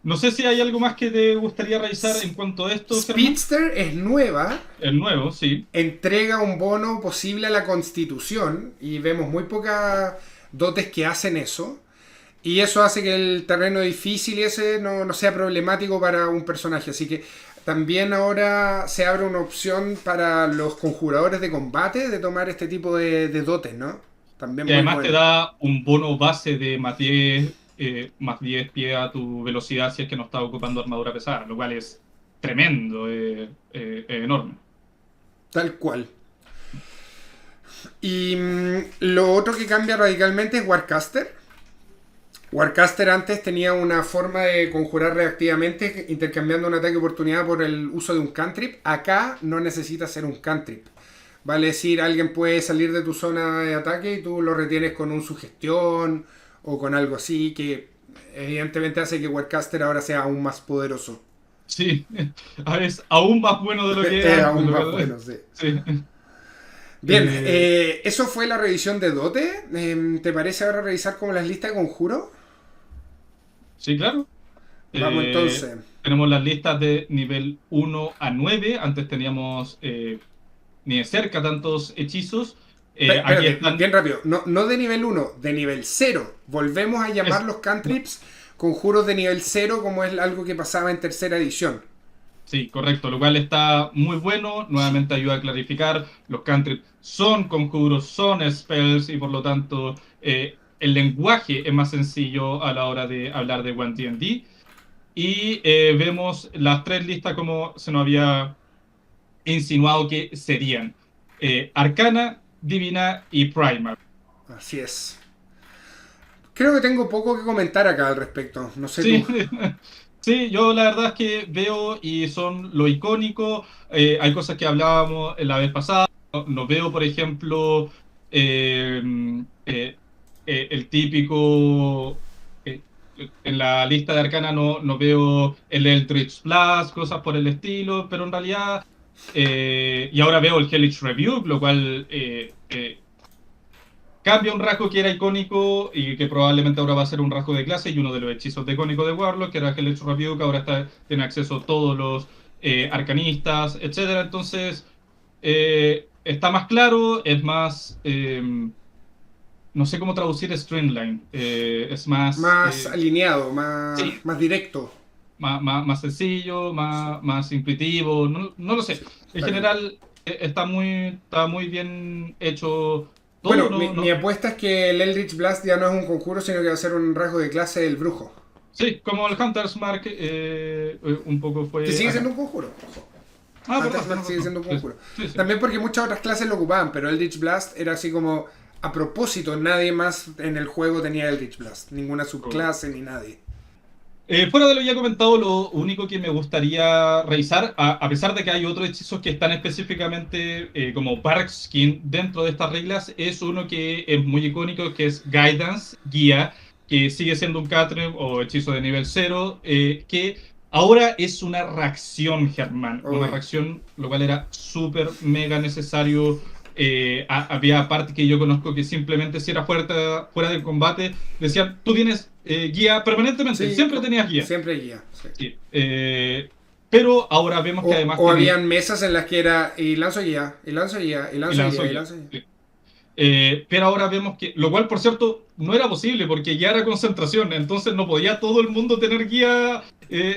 Speaker 1: No sé si hay algo más que te gustaría revisar en cuanto a esto, Germán.
Speaker 2: Speedster es nueva,
Speaker 1: El nuevo, sí.
Speaker 2: entrega un bono posible a la Constitución y vemos muy pocas dotes que hacen eso. Y eso hace que el terreno difícil ese no sea problemático para un personaje. Así que también ahora se abre una opción para los conjuradores de combate de tomar este tipo de dotes, ¿no? También
Speaker 1: Y
Speaker 2: muy
Speaker 1: además te
Speaker 2: bueno.
Speaker 1: da un bono base de más 10 pie a tu velocidad si es que no estás ocupando armadura pesada, lo cual es tremendo, enorme.
Speaker 2: Tal cual. Y lo otro que cambia radicalmente es Warcaster. Warcaster antes tenía una forma de conjurar reactivamente intercambiando un ataque de oportunidad por el uso de un cantrip. Acá no necesita ser un cantrip. Vale decir, alguien puede salir de tu zona de ataque y tú lo retienes con un sugestión o con algo así que evidentemente hace que Warcaster ahora sea aún más poderoso.
Speaker 1: Sí, es aún más bueno de lo que
Speaker 2: Es
Speaker 1: era antes.
Speaker 2: aún más bueno, sí.
Speaker 1: Sí.
Speaker 2: Bien,
Speaker 1: Eh,
Speaker 2: eso fue la revisión de Dote. ¿Te parece ahora revisar como las listas de conjuro?
Speaker 1: sí, claro.
Speaker 2: Vamos
Speaker 1: Eh,
Speaker 2: entonces.
Speaker 1: tenemos las listas de nivel 1 a 9. Antes teníamos ni de cerca tantos hechizos. Aquí
Speaker 2: Espérate,
Speaker 1: están.
Speaker 2: bien rápido. No de nivel uno, de nivel cero. Volvemos a llamar
Speaker 1: Es,
Speaker 2: los cantrips conjuros de nivel cero como es algo que pasaba en tercera edición.
Speaker 1: sí, correcto, lo cual está muy bueno. Nuevamente ayuda a clarificar. Los cantrips son conjuros, son spells y por lo tanto el lenguaje es más sencillo a la hora de hablar de One D&D. Y vemos las tres listas como se nos había insinuado que serían Arcana, Divina y Primal.
Speaker 2: Así es. Creo que tengo poco que comentar acá al respecto. No sé tú.
Speaker 1: Sí, sí, yo la verdad es que veo y son lo icónico. Hay cosas que hablábamos la vez pasada. No veo, por ejemplo, eh, eh, el típico. eh, en la lista de Arcana no veo el Eldritch Blast, cosas por el estilo, pero en realidad. Y ahora veo el Hellish Rebuke, lo cual cambia un rasgo que era icónico y que probablemente ahora va a ser un rasgo de clase y uno de los hechizos de icónico de Warlock, que era Hellish Rebuke, ahora tiene acceso a todos los arcanistas, etcétera. Entonces, está más claro, es más, no sé cómo traducir Streamline, es más,
Speaker 2: Más alineado,
Speaker 1: sí,
Speaker 2: más directo.
Speaker 1: más sencillo, más intuitivo, no lo sé. En
Speaker 2: Está bien.
Speaker 1: general, está muy bien hecho todo,
Speaker 2: Bueno,
Speaker 1: no,
Speaker 2: mi
Speaker 1: no,
Speaker 2: apuesta es que el Eldritch Blast ya no es un conjuro, sino que va a ser un rasgo de clase del brujo.
Speaker 1: sí, como el Hunter's Mark un poco
Speaker 2: Que
Speaker 1: fue
Speaker 2: sigue siendo
Speaker 1: acá.
Speaker 2: un conjuro.
Speaker 1: Ah,
Speaker 2: Hunter's
Speaker 1: perdón,
Speaker 2: Mark
Speaker 1: tienes
Speaker 2: sigue
Speaker 1: razón.
Speaker 2: siendo un
Speaker 1: Sí,
Speaker 2: conjuro.
Speaker 1: sí, sí.
Speaker 2: También porque muchas otras clases lo ocupaban, pero Eldritch Blast era así como a propósito, nadie más en el juego tenía Eldritch Blast. Ninguna
Speaker 1: Correcto.
Speaker 2: subclase ni nadie.
Speaker 1: Fuera de lo ya comentado, lo único que me gustaría revisar, a pesar de que hay otros hechizos que están específicamente como Bark Skin dentro de estas reglas, es uno que es muy icónico, que es Guidance, guía, que sigue siendo un cantrip o hechizo de nivel cero, que ahora es una reacción, Germán, una
Speaker 2: Uy.
Speaker 1: reacción, lo cual era súper mega necesario. Había parte que yo conozco que simplemente si era fuera del combate, decían, tú tienes guía permanentemente,
Speaker 2: Sí,
Speaker 1: siempre tenías guía.
Speaker 2: siempre guía. Sí.
Speaker 1: Sí. Pero ahora vemos que además
Speaker 2: O
Speaker 1: tiene
Speaker 2: habían mesas en las que era y lanzo guía, y lanzo guía, y
Speaker 1: el
Speaker 2: lanzo
Speaker 1: lanzo
Speaker 2: guía, y
Speaker 1: guía.
Speaker 2: lanzo guía.
Speaker 1: Sí. Pero ahora vemos que, lo cual por cierto no era posible porque ya era concentración, entonces no podía todo el mundo tener guía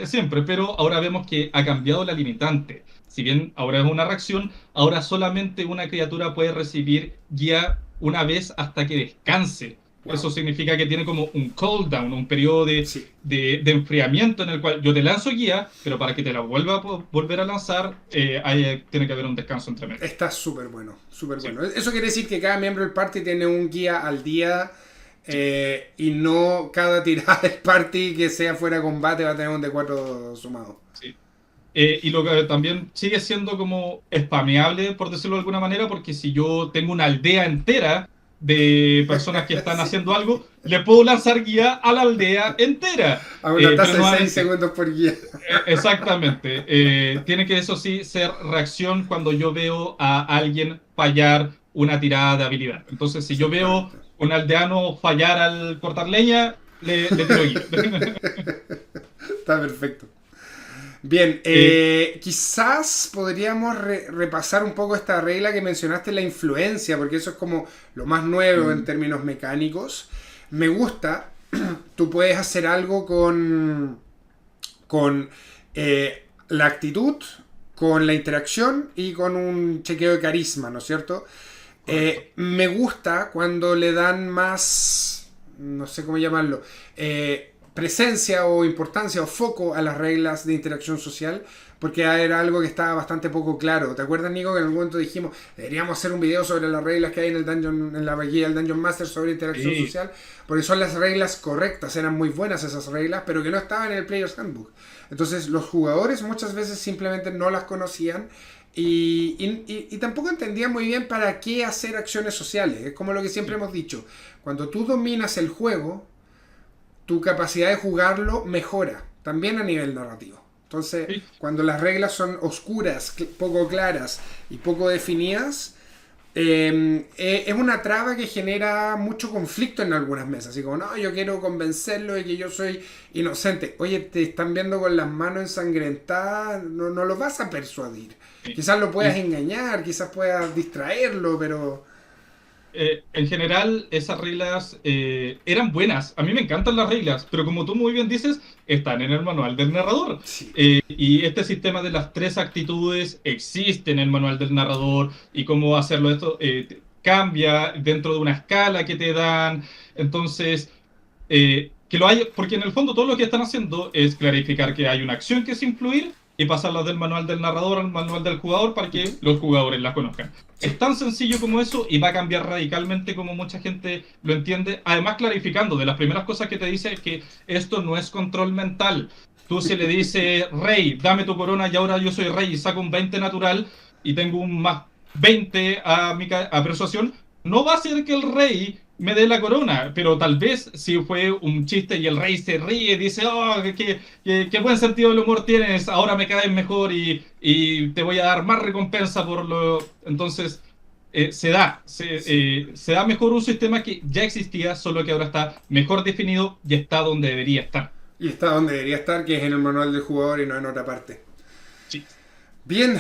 Speaker 1: siempre, pero ahora vemos que ha cambiado la limitante. Si bien ahora es una reacción, ahora solamente una criatura puede recibir guía una vez hasta que descanse.
Speaker 2: Wow.
Speaker 1: Eso significa que tiene como un cooldown, un periodo
Speaker 2: Sí.
Speaker 1: de enfriamiento en el cual yo te lanzo guía, pero para que te la vuelva a volver a lanzar, tiene que haber un descanso entre medio.
Speaker 2: Está súper bueno, súper
Speaker 1: Sí,
Speaker 2: bueno. Eso quiere decir que cada miembro del party tiene un guía al día
Speaker 1: sí.
Speaker 2: y no cada tirada del party que sea fuera de combate va a tener un D4 sumado.
Speaker 1: Sí. Y lo que también sigue siendo como spameable, por decirlo de alguna manera, porque si yo tengo una aldea entera de personas que están
Speaker 2: Sí.
Speaker 1: haciendo algo, le puedo lanzar guía a la aldea entera.
Speaker 2: A una
Speaker 1: Pero
Speaker 2: tasa de 6
Speaker 1: nuevamente,
Speaker 2: segundos por guía.
Speaker 1: exactamente, tiene que eso sí ser reacción cuando yo veo a alguien fallar una tirada de habilidad. Entonces, si yo veo
Speaker 2: Exactamente.
Speaker 1: un aldeano fallar al cortar leña, le tiro guía.
Speaker 2: Está perfecto. Bien,
Speaker 1: Eh,
Speaker 2: quizás podríamos repasar un poco esta regla que mencionaste, la influencia, porque eso es como lo más nuevo en
Speaker 1: mm,
Speaker 2: términos mecánicos. Me gusta, tú puedes hacer algo con la actitud, con la interacción y con un chequeo de carisma, ¿no es cierto?
Speaker 1: correcto.
Speaker 2: Me gusta cuando le dan más, no sé cómo llamarlo, presencia o importancia o foco a las reglas de interacción social, porque era algo que estaba bastante poco claro. ¿Te acuerdas, Nico, que en algún momento dijimos, deberíamos hacer un video sobre las reglas que hay en el dungeon, en la guía del Dungeon Master sobre interacción
Speaker 1: Sí,
Speaker 2: social? Porque son las reglas correctas, eran muy buenas esas reglas, pero que no estaban en el Player's Handbook. Entonces los jugadores muchas veces simplemente no las conocían y tampoco entendían muy bien para qué hacer acciones sociales. Es como lo que siempre
Speaker 1: sí,
Speaker 2: hemos dicho. Cuando tú dominas el juego, tu capacidad de jugarlo mejora, también a nivel narrativo. Entonces,
Speaker 1: sí.
Speaker 2: cuando las reglas son oscuras, poco claras y poco definidas, es una traba que genera mucho conflicto en algunas mesas. Así como, no, yo quiero convencerlo de que yo soy inocente. Oye, te están viendo con las manos ensangrentadas, no, no lo vas a persuadir.
Speaker 1: Sí.
Speaker 2: Quizás lo puedas
Speaker 1: Y
Speaker 2: engañar, quizás puedas distraerlo, pero...
Speaker 1: en general, esas reglas eran buenas. A mí me encantan las reglas, pero como tú muy bien dices, están en el manual del narrador.
Speaker 2: Sí.
Speaker 1: Y este sistema de las tres actitudes existe en el manual del narrador y cómo hacerlo esto cambia dentro de una escala que te dan. Entonces, que lo hay, porque en el fondo todo lo que están haciendo es clarificar que hay una acción que es influir y pasarla del manual del narrador al manual del jugador para que los jugadores la conozcan.
Speaker 2: Sí.
Speaker 1: Es tan sencillo como eso y va a cambiar radicalmente como mucha gente lo entiende. Además, clarificando, de las primeras cosas que te dice es que esto no es control mental. Tú se le dice, rey, dame tu corona y ahora yo soy rey y saco un 20 natural y tengo un más 20 a persuasión, no va a ser que el rey me dé la corona, pero tal vez si fue un chiste y el rey se ríe, dice, oh, qué buen sentido del humor tienes, ahora me caes mejor y te voy a dar más recompensa por lo... Entonces, se da mejor un sistema que ya existía, solo que ahora está mejor definido y está donde debería estar.
Speaker 2: Y está donde debería estar, que es en el manual del jugador y no en otra parte.
Speaker 1: Sí.
Speaker 2: Bien,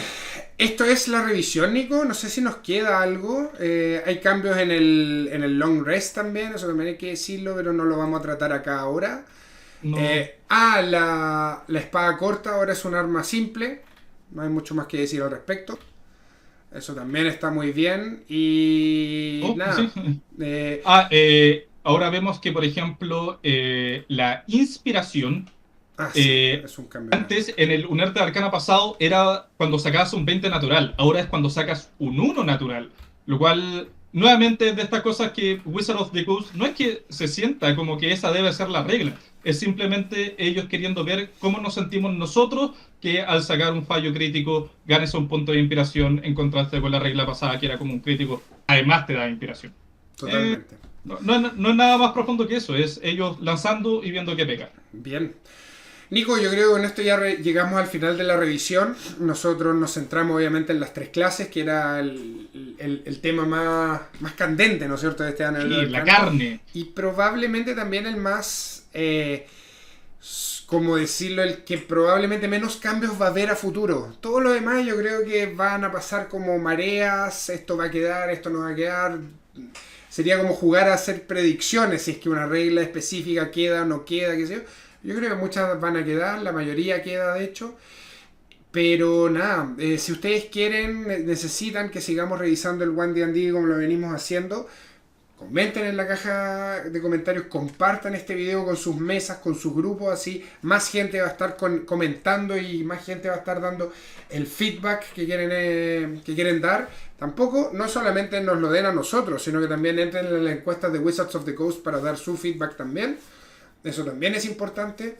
Speaker 2: esto es la revisión, Nico. No sé si nos queda algo. Hay cambios en el long rest también, eso también hay que decirlo, pero no lo vamos a tratar acá ahora.
Speaker 1: No,
Speaker 2: La espada corta ahora es un arma simple. No hay mucho más que decir al respecto. Eso también está muy bien. Y
Speaker 1: oh, sí.
Speaker 2: nada. eh,
Speaker 1: Ahora vemos que, por ejemplo, la inspiración.
Speaker 2: sí,
Speaker 1: Eh,
Speaker 2: es un cambio grande.
Speaker 1: Antes, en el Unerte de Arcana pasado, era cuando sacabas un 20 natural. Ahora es cuando sacas un uno natural. Lo cual, nuevamente, es de estas cosas que Wizard of the Coast no es que se sienta como que esa debe ser la regla. Es simplemente ellos queriendo ver cómo nos sentimos nosotros que al sacar un fallo crítico ganes un punto de inspiración en contraste con la regla pasada que era como un crítico. Además te da inspiración. Eh,
Speaker 2: Totalmente.
Speaker 1: no es nada más profundo que eso. Es ellos lanzando y viendo qué pega.
Speaker 2: Bien. Nico, yo creo que con esto ya llegamos al final de la revisión. Nosotros nos centramos obviamente en las tres clases, que era el tema más candente, ¿no es cierto?, de este año
Speaker 1: Sí,
Speaker 2: del
Speaker 1: la
Speaker 2: Arcana.
Speaker 1: carne.
Speaker 2: Y probablemente también el más, como decirlo, el que probablemente menos cambios va a haber a futuro. Todo lo demás yo creo que van a pasar como mareas, esto va a quedar, esto no va a quedar. Sería como jugar a hacer predicciones, si es que una regla específica queda o no queda, qué sé yo. Yo creo que muchas van a quedar, la mayoría queda de hecho. Pero nada, si ustedes quieren, necesitan que sigamos revisando el One D&D como lo venimos haciendo, comenten en la caja de comentarios, compartan este video con sus mesas, con sus grupos, así más gente va a estar comentando y más gente va a estar dando el feedback que quieren dar. Tampoco, no solamente nos lo den a nosotros, sino que también entren en las encuestas de Wizards of the Coast para dar su feedback también. Eso también es importante.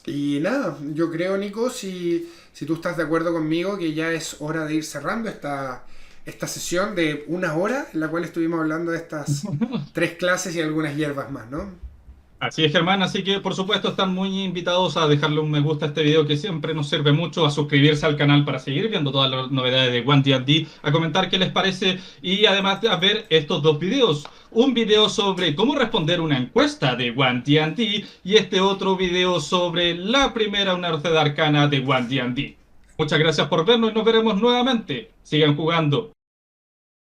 Speaker 2: Y nada, yo creo, Nico, si tú estás de acuerdo conmigo, que ya es hora de ir cerrando esta sesión de una hora en la cual estuvimos hablando de estas tres clases y algunas hierbas más, ¿no?
Speaker 1: Así es, Germán, así que por supuesto están muy invitados a dejarle un me gusta a este video que siempre nos sirve mucho, a suscribirse al canal para seguir viendo todas las novedades de OneD&D, a comentar qué les parece y además a ver estos dos videos. Un video sobre cómo responder una encuesta de OneD&D y este otro video sobre la primera Unearthed Arcana de OneD&D. Muchas gracias por vernos y nos veremos nuevamente. Sigan jugando.